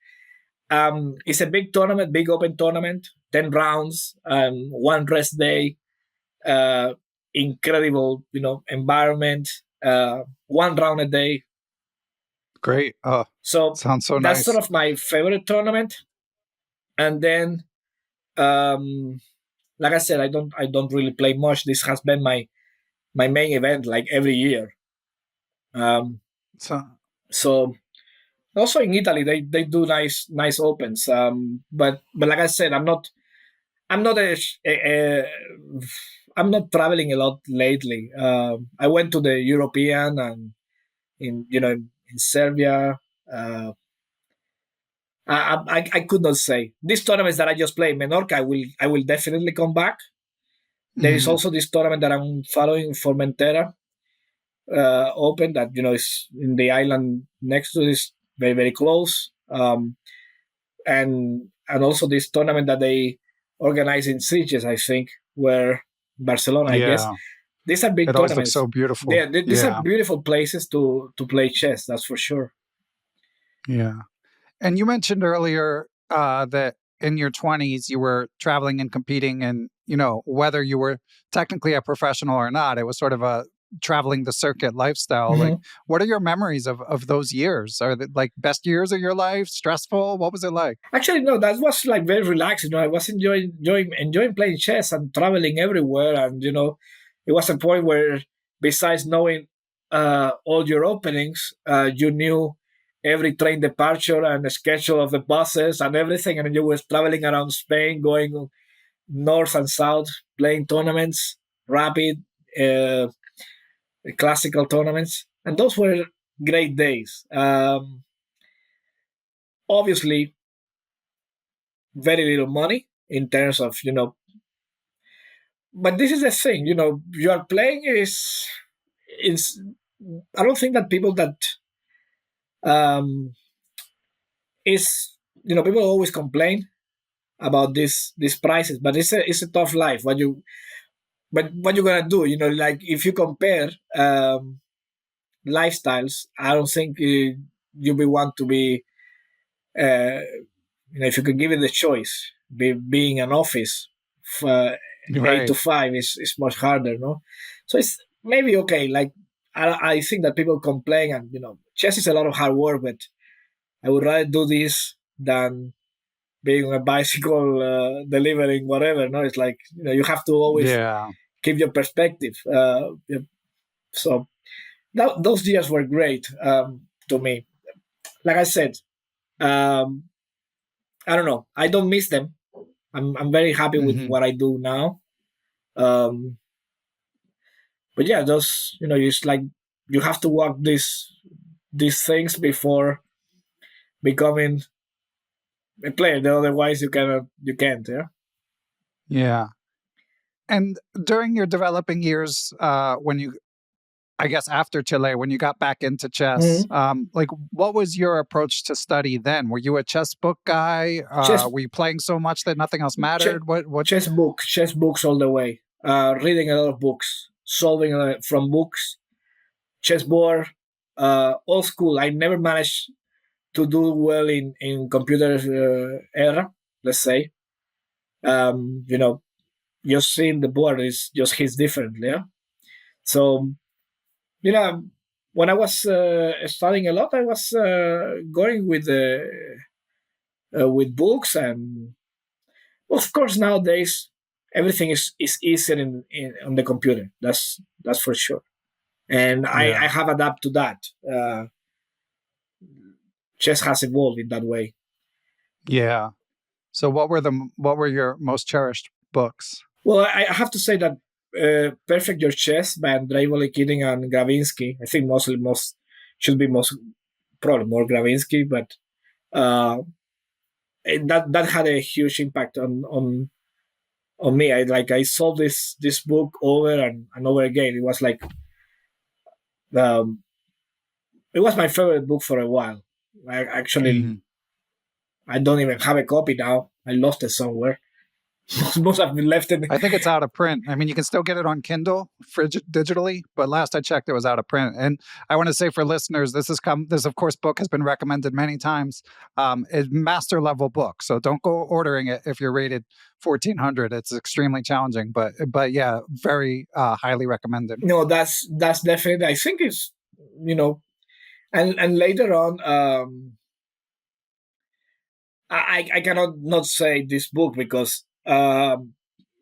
It's a big tournament, big open tournament, 10 rounds, one rest day, uh, incredible, environment, one round a day. great. Oh, So sounds so that's sort nice. of my favorite tournament. And then, um, like I said, I don't really play much. This has been my main event, like every year. Um, So, so also in Italy, they do nice opens. But like I said, I'm not I'm not traveling a lot lately. I went to the European and in Serbia. Uh, I could not say these tournaments that I just played. Menorca, I will definitely come back. There is mhm. also this tournament that I'm following, Formentera Open, that is in the island next to this, very very close. And also this tournament that they organize in Sitges, I think, where Barcelona, I guess. Yeah, These are big it always looks tournaments. so beautiful. These are Yeah, beautiful places to play chess. That's for sure. yeah. And you mentioned earlier that in your 20s you were traveling and competing, and whether you were technically a professional or not, it was sort of a traveling the circuit lifestyle. Like, Hmm. what are your memories of those years? Are they like best years of your life? Stressful? What was it like? Actually, no, that was like very relaxed. I was enjoying playing chess and traveling everywhere. And it was a point where, besides knowing all your openings, you knew every train departure and the schedule of the buses and everything. And you were traveling around Spain, going north and south, playing tournaments, rapid, uh, classical tournaments, and those were great days. Obviously, very little money in terms of but this is the thing. You are playing is I don't think that people that um is people always complain about these prices, but it's a tough life. What you gonna do? Like, if you compare lifestyles, I don't think you be want to be uh, if you could give it the choice, being an office, uh, eight to Right. five is much harder, no? So it's maybe okay. Like, I think that people complain, and chess is a lot of hard work, but I would rather do this than being on a bicycle, delivering whatever. No, it's like you have to always Yeah. keep your perspective. So those years were great, to me. Like I said, um, I don't know. I don't miss them. I'm very happy with Hmm. what I do now. Um, but yeah, those it's like you have to walk these things before becoming a player. Otherwise, you can't. Yeah. Yeah. And during your developing years, when you I guess after Chile, when you got back into chess, like what was your approach to study then? Were you a chess book guy? Chess, Were you playing so much that nothing else mattered? What? chess books all the way. Reading a lot of books, solving from books, chessboard, old school. I never managed to do well in computer era, let's say. You know, just seeing the board is just hits differently. Yeah. So, you know, when I was studying a lot, I was going with books, and of course nowadays everything is easier on the computer. That's for sure. And Yeah. I have adapted to that. Chess has evolved in that way. Yeah. So what were your most cherished books? Well, I have to say that Perfect Your Chess by Andrei Volikirin and Gravinsky. I think most should be most probably more Gravinsky, but that had a huge impact on me. I saw this book over and over again. It was like um, it was my favorite book for a while. I actually I don't even have a copy now. I lost it somewhere. Most have been left in. I think it's out of print. I mean, you can still get it on Kindle digitally, but last I checked, it was out of print. And I want to say for listeners, this of course book has been recommended many times. It's master level book, so don't go ordering it if you're rated 1400. It's extremely challenging, but yeah, very highly recommended. No, that's definitely. I think it's and later on, I cannot not say this book because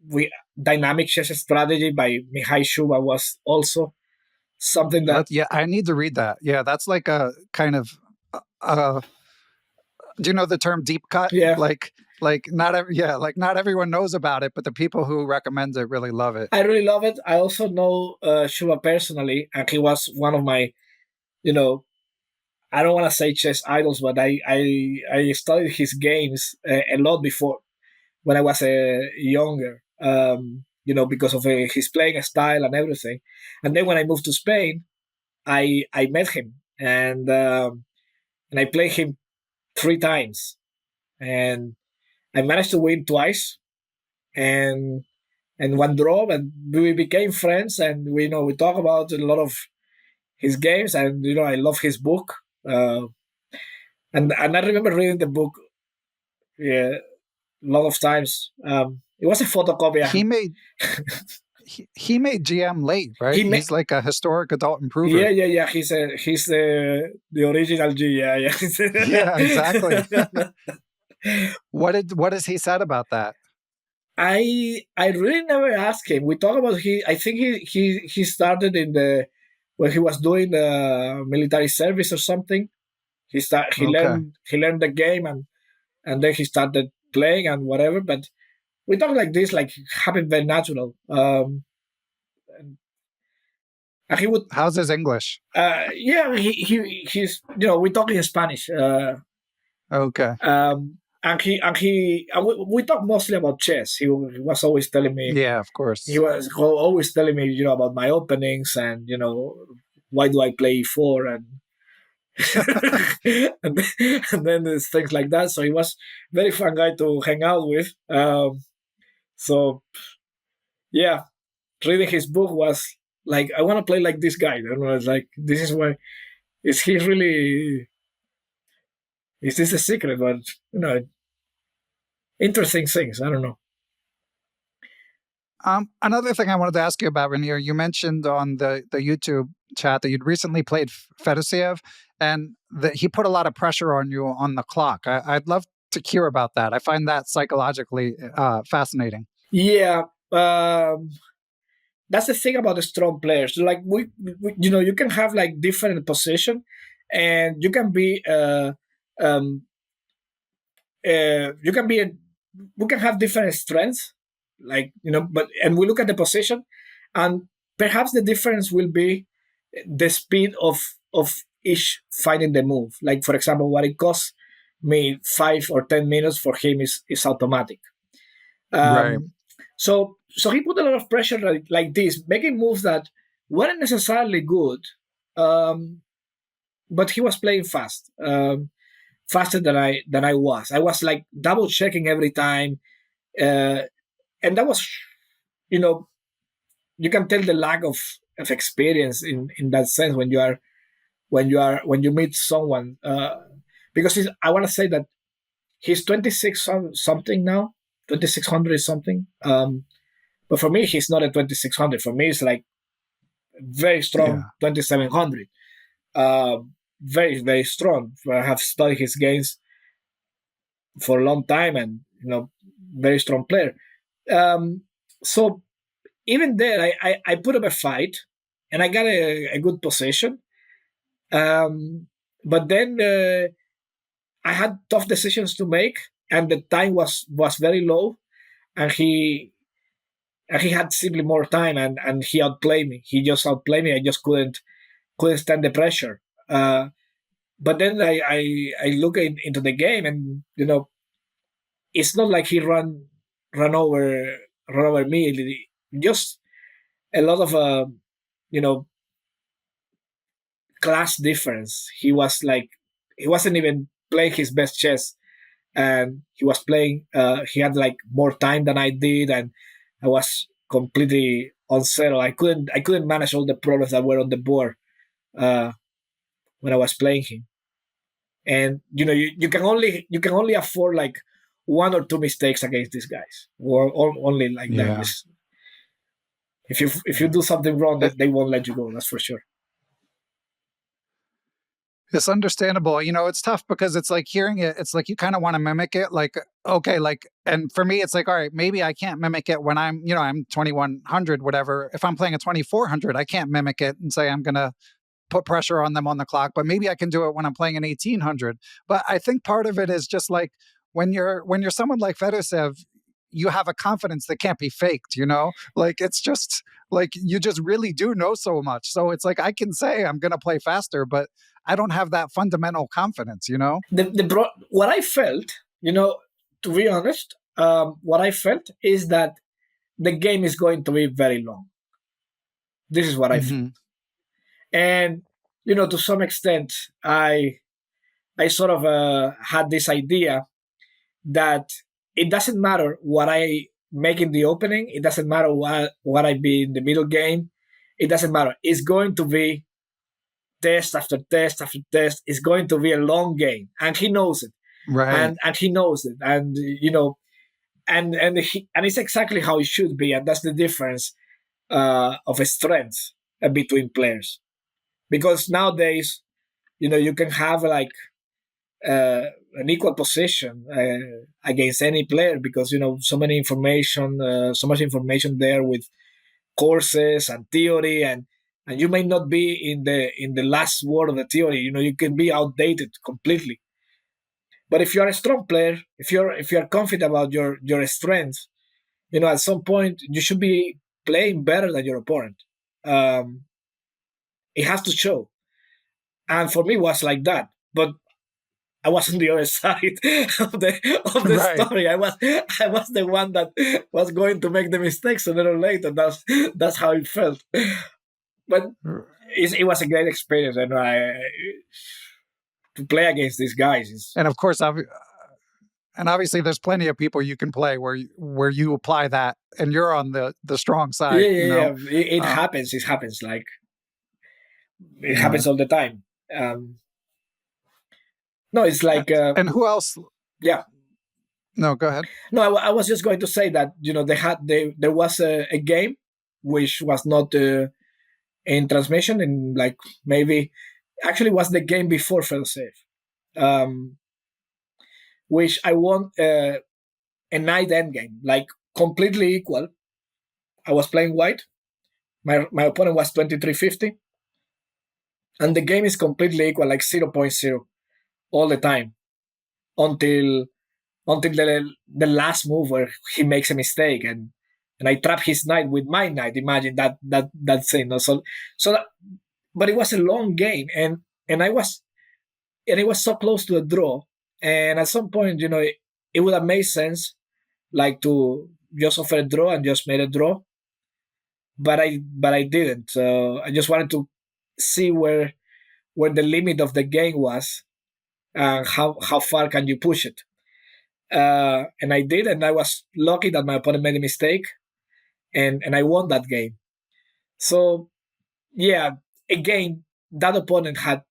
we Dynamic Chess Strategy by Mihai Shuba was also something that yeah, I need to read that. Yeah, that's like a kind of do you know the term deep cut? Yeah. Like not everyone knows about it, but the people who recommend it really love it. I really love it. I also know Shuba personally, and he was one of my, I don't want to say chess idols, but I studied his games a lot before when I was younger. Because of his playing style and everything. And then when I moved to Spain, I met him and I played him 3 times, and I managed to win twice, and one draw, and we became friends, and we talk about a lot of his games, and I love his book, and I remember reading the book, a lot of times. It was a photocopy. He made GM late, right? He's like a historic adult improver. Yeah. He's the original G. Yeah. Yeah, exactly. What has he said about that? I really never asked him. We talk about I think he started when he was doing the military service or something. He learned the game, and then he started playing and whatever. But we talk like this, like happened very natural. And he would. How's his English? Yeah, he's we talk in Spanish. Okay. And we talk mostly about chess. He was always telling me. Yeah, of course. He was always telling me, about my openings and why do I play E4 and and then there's things like that. So he was very fun guy to hang out with. So yeah, reading his book was like, I want to play like this guy. It's like, this is why. Is he really? Is this a secret? But interesting things. I don't know. Another thing I wanted to ask you about, Renier, you mentioned on the YouTube chat that you'd recently played Fedoseev, and that he put a lot of pressure on you on the clock. I'd love to hear about that. I find that psychologically fascinating. Yeah, that's the thing about the strong players. Like we you can have like different position, and you can be we can have different strengths, like and we look at the position, and perhaps the difference will be the speed of each finding the move. Like, for example, what it costs me 5 or 10 minutes for him is automatic. Right. So he put a lot of pressure like this, making moves that weren't necessarily good, but he was playing fast, faster than I was. I was like double checking every time, and that was, you know, you can tell the lack of experience in that sense when you meet someone, because I want to say that he's 26 something now, 2600 something. But for me, he's not a 2600. For me, it's like very strong 2700. Very, very strong. I have studied his games for a long time, and very strong player. So even there, I put up a fight, and I got a good position. But then I had tough decisions to make, and the time was very low, and he had simply more time, and he outplayed me. He just outplayed me. I just couldn't stand the pressure. But then I look into the game, and it's not like he run over me. Just a lot of class difference. He wasn't even playing his best chess, and he was playing. He had like more time than I did, and I was completely unsettled. I couldn't manage all the problems that were on the board when I was playing him. And you can only afford like one or two mistakes against these guys, or only like that. If you do something wrong, they won't let you go. That's for sure. It's understandable. It's tough because it's like hearing it, it's like you kind of want to mimic it. Like, okay, and for me, it's like, all right, maybe I can't mimic it when I'm 2100, whatever. If I'm playing a 2400, I can't mimic it and say I'm going to put pressure on them on the clock, but maybe I can do it when I'm playing an 1800. But I think part of it is just like when you're someone like Fedoseev, you have a confidence that can't be faked, like it's just like you just really do know so much. So it's like I can say I'm going to play faster, but I don't have that fundamental confidence, What I felt, to be honest, what I felt is that the game is going to be very long. This is what I felt. And, to some extent, I sort of had this idea that it doesn't matter what I make in the opening. It doesn't matter what I be in the middle game. It doesn't matter. It's going to be test after test after test. It's going to be a long game. And he knows it. Right. And he knows it. And, and it's exactly how it should be. And that's the difference of a strength between players. Because nowadays, you can have like an equal position against any player because so much information there with courses and theory, and you may not be in the last word of the theory. You can be outdated completely. But if you are a strong player, if you're confident about your strength, at some point you should be playing better than your opponent. It has to show. And for me, it was like that. But I was on the other side of the right. story. I was the one that was going to make the mistakes sooner or later. That's how it felt. But it was a great experience, and to play against these guys. And of course, and obviously, there's plenty of people you can play where you apply that, and you're on the strong side. Yeah. It happens. It happens. Like it happens all the time. No, it's like. And who else? Yeah. No, go ahead. No, I was just going to say that there was a game which was not in transmission, and like maybe actually was the game before Fedoseev, which I won a knight endgame, like completely equal. I was playing white. My opponent was 2350, and the game is completely equal, like 0.0 all the time until the last move where he makes a mistake and I trap his knight with my knight. Imagine that thing. So that, but it was a long game, and it was so close to a draw. And at some point, it would have made sense, like to just offer a draw and just made a draw. but I didn't. So I just wanted to see where the limit of the game was, and how far can you push it. And I did, and I was lucky that my opponent made a mistake, and I won that game. So yeah, again, that opponent had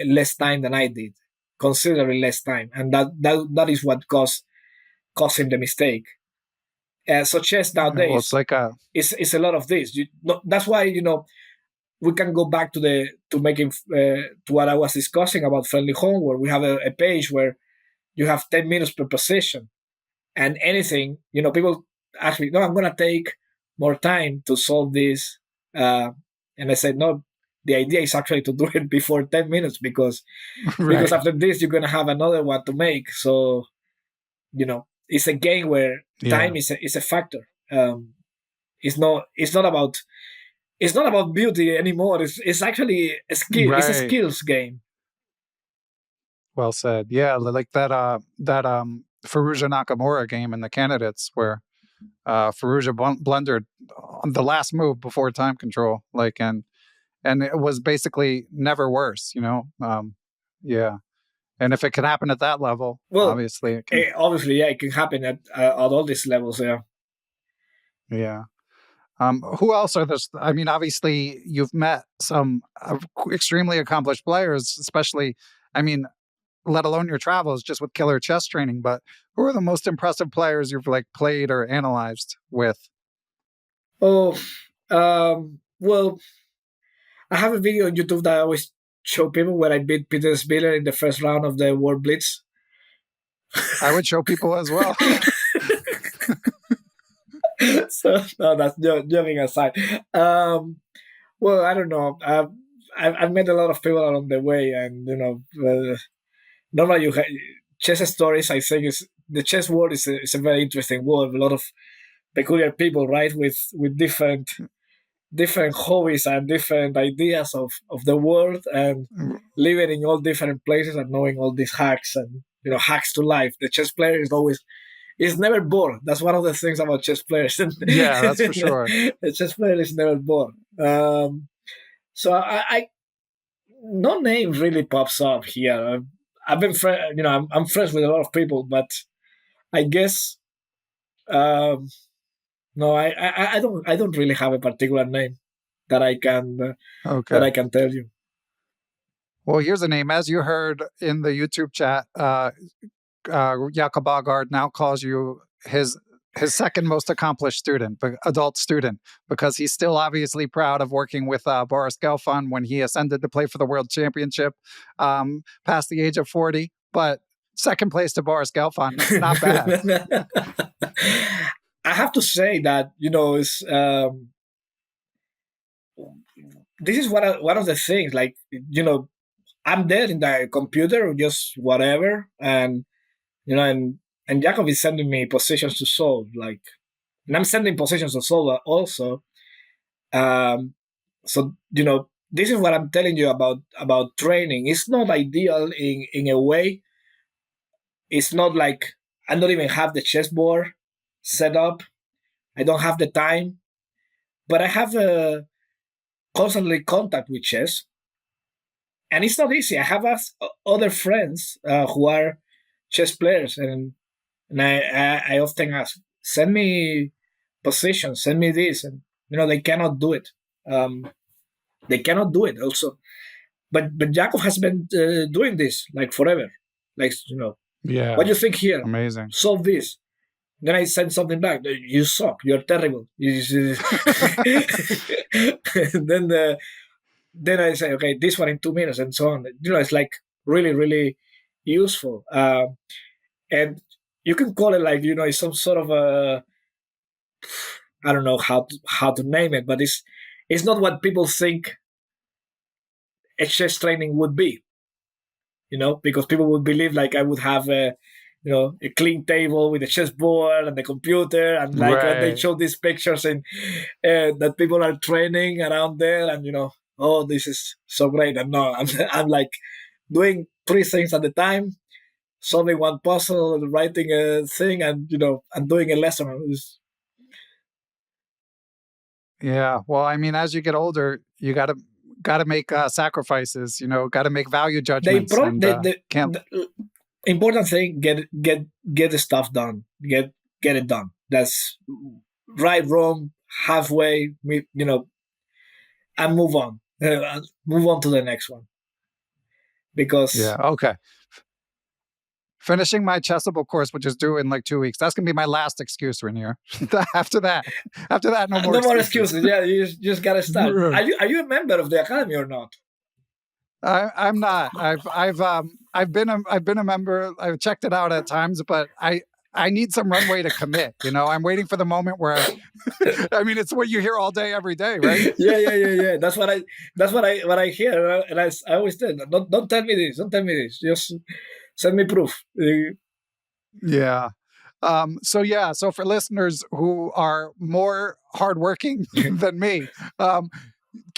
less time than I did, considerably less time, and that is what caused him the mistake. So chess Well, it's nowadays like a is a lot of this. That's why we can go back to making to what I was discussing about friendly homework. We have a page where you have 10 minutes per position, and anything people ask me, no, I'm gonna take more time to solve this, and I said no. The idea is actually to do it before 10 minutes because right. after this you're gonna have another one to make. So it's a game where Yeah. time is a factor. It's not about beauty anymore. It's actually a skill. It's a Right. skills game. Well said. Yeah, like that Faruja Nakamura game in the candidates where Faruja blundered on the last move before time control, like and it was basically never worse, yeah. And if it can happen at that level, Well, obviously it can. obviously, yeah, it can happen at all these levels. Yeah. Yeah. Who else are this? I mean, obviously you've met some extremely accomplished players, especially, I mean, let alone your travels just with killer chess training, but who are the most impressive players you've like played or analyzed with? Oh, well, I have a video on YouTube that I always show people where I beat Peter Spiller in the first round of the World Blitz. I would show people as well. So no, that's joking aside. Well, I don't know. I've met a lot of people along the way, and normally chess stories. I think is the chess world is a very interesting world. A lot of peculiar people, right, with different hobbies and different ideas of the world, and living in all different places and knowing all these hacks and hacks to life. The chess player is never bored. That's one of the things about chess players. Yeah, that's for sure. The chess player is never bored. So I no name really pops up here. I've been I'm friends with a lot of people, but I guess no, I don't really have a particular name that I can Okay. tell you. Well, here's a name. As you heard in the YouTube chat, Jakob Aagaard now calls you his second most accomplished student, adult student, because he's still obviously proud of working with Boris Gelfand when he ascended to play for the World Championship past the age of 40. But second place to Boris Gelfand, not bad. I have to say that it's this is one of the things. Like I'm there in the computer, just whatever, and and Jacob is sending me positions to solve, like, and I'm sending positions to solve also. So this is what I'm telling you about training. It's not ideal in a way. It's not like I don't even have the chessboard set up. I don't have the time, but I have constantly contact with chess, and it's not easy. I have other friends who are chess players, and I often ask, send me positions, send me this, and they cannot do it. They cannot do it also. But Jacob has been doing this like forever. Like what Yeah, do you think here? amazing. Solve this. Then I send something back. You suck. You're terrible. then then I say, okay, this one in 2 minutes, and so on. It's like really, really useful. And you can call it like it's some sort of a, I don't know how to name it, but it's not what people think a chess training would be. Because people would believe like I would have a clean table with a chessboard and the computer, and like when they Right. show these pictures and that people are training around there, and oh, this is so great. And no, I'm like doing three things at a time, solving one puzzle, writing a thing, and and doing a lesson. Yeah. Well, I mean, as you get older, you got to make sacrifices. Got to make value They judgments, pro and can't. the important thing, get the stuff done. Get it done. That's right, wrong, halfway. And move on. Move on to the next one because Yeah. Okay. Finishing my chessable course, which is due in like 2 weeks. That's gonna be my last excuse, Renier. after that, no more no more excuses. excuses. Yeah, you just gotta start. Are you a member of the academy or not? I'm not. I've been a member. I've checked it out at times, but I need some runway to commit. I'm waiting for the moment where I mean, it's what you hear all day, every day, right? Yeah. That's what I hear, and I always tell them, don't tell me this. Don't tell me this. Just send me proof. Yeah. So for listeners who are more hardworking than me,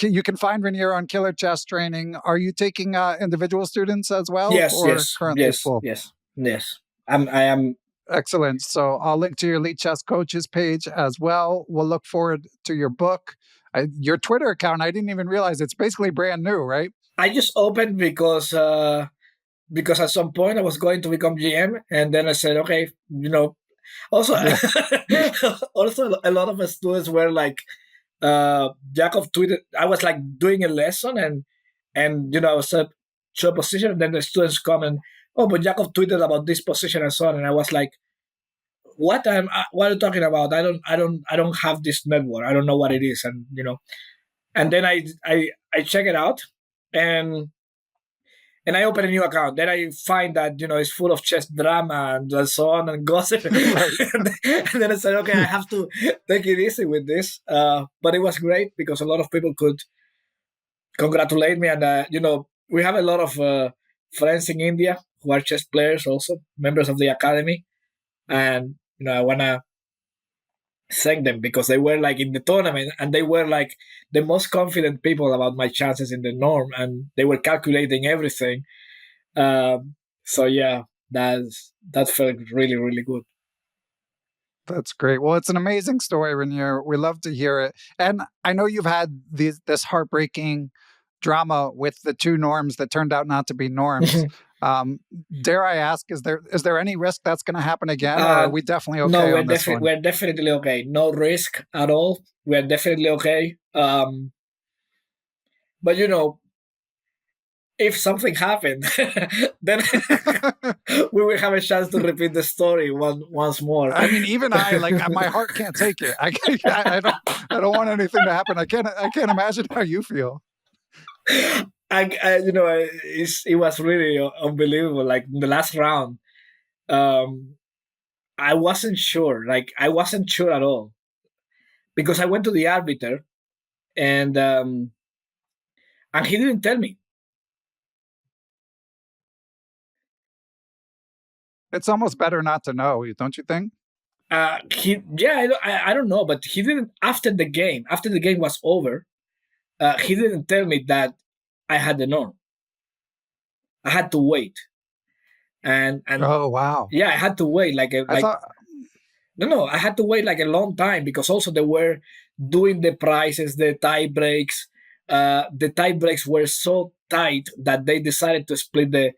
you can find Renier on Killer Chess Training. Are you taking individual students as well, Yes, or yes, currently yes, full? yes, yes. I am. Excellent. So I'll link to your Elite Chess Coaches page as well. We'll look forward to your book. Your Twitter account, I didn't even realize it's basically brand new, right? I just opened because at some point I was going to become GM, and then I said, okay, Also, also a lot of the students were like, Jacob tweeted. I was like doing a lesson, and I was at show position, and then the students come and, oh, but Jacob tweeted about this position and so on, and I was like, what are you talking about? I don't have this network. I don't know what it is, and then I check it out, and I open a new account. Then I find that it's full of chess drama and so on and gossip. Right. and then I said, okay, I have to take it easy with this. But it was great because a lot of people could congratulate me, and we have a lot of friends in India who are chess players, also members of the academy, and I wanna thank them because they were like in the tournament and they were like the most confident people about my chances in the norm, and they were calculating everything. So yeah, that felt really, really good. That's great. Well, it's an amazing story, Renier. We love to hear it. And I know you've had this heartbreaking drama with the two norms that turned out not to be norms. Dare I ask, is there any risk that's going to happen again, or are we definitely okay no, on this one? we're definitely okay. No risk at all. We're definitely okay. But if something happened, then we will have a chance to repeat the story once more. I mean, even my heart can't take it. I don't want anything to happen. I can't imagine how you feel. It was really unbelievable. Like in the last round, I wasn't sure. Like I wasn't sure at all because I went to the arbiter, and he didn't tell me. It's almost better not to know, don't you think? I don't know, but he didn't. After the game was over, he didn't tell me that I had the norm. I had to wait, and oh wow, yeah, I had to wait I had to wait like a long time because also they were doing the prices, the tie breaks. The tie breaks were so tight that they decided to split the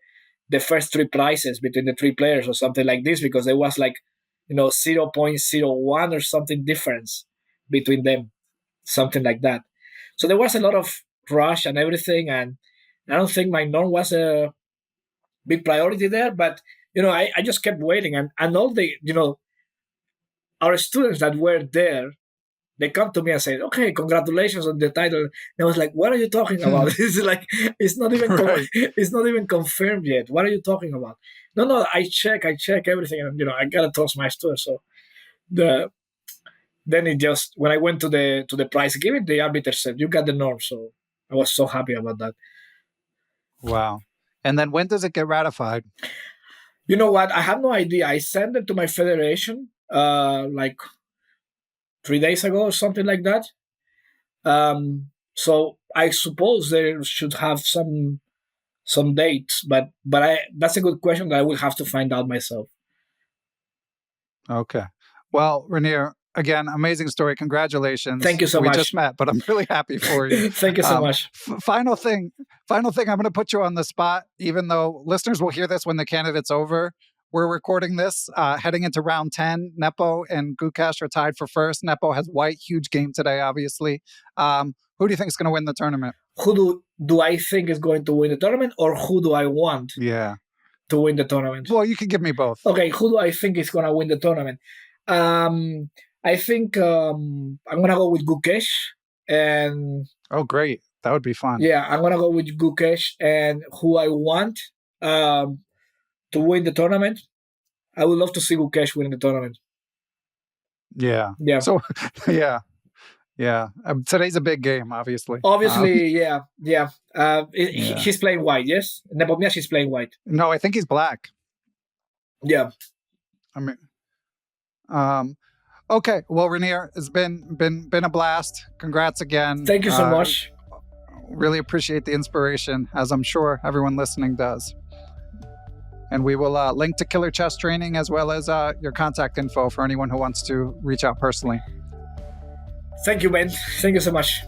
first three prices between the three players or something like this because there was like 0.01 or something difference between them, something like that. So there was a lot of rush and everything, and I don't think my norm was a big priority there. But I just kept waiting, and all the our students that were there, they come to me and say, "Okay, congratulations on the title." And I was like, "What are you talking about? It's like it's not even right. it's not even confirmed yet. What are you talking about?" No, I check everything, and I gotta trust my students. So then it just when I went to the prize giving, the arbiter said, "You got the norm." So I was so happy about that. Wow. And then when does it get ratified? You know what? I have no idea. I sent it to my federation like 3 days ago or something like that. So I suppose they should have some dates, but that's a good question that I will have to find out myself. Okay. Well, Renier, again, amazing story. Congratulations. Thank you so much. much. We just met, but I'm really happy for you. Thank you so much. Final thing. I'm going to put you on the spot, even though listeners will hear this when the candidate's over. We're recording this heading into round 10. Nepo and Gukesh are tied for first. Nepo has white, huge game today, obviously. Who do you think is going to win the tournament? Who do I think is going to win the tournament, or who do I want to win the tournament? Well, you can give me both. Okay, who do I think is going to win the tournament? I think I'm going to go with Gukesh. And oh, great. That would be fun. Yeah, I'm going to go with Gukesh. And who I want to win the tournament, I would love to see Gukesh win the tournament. Yeah. So, today's a big game, obviously. He's playing white, yes? Nepomniachtchi is playing white. No, I think he's black. Yeah. I mean, okay. Well, Renier, it's been a blast. Congrats again. Thank you so much. Really appreciate the inspiration, as I'm sure everyone listening does. And we will link to Killer Chess Training as well as your contact info for anyone who wants to reach out personally. Thank you, Ben. Thank you so much.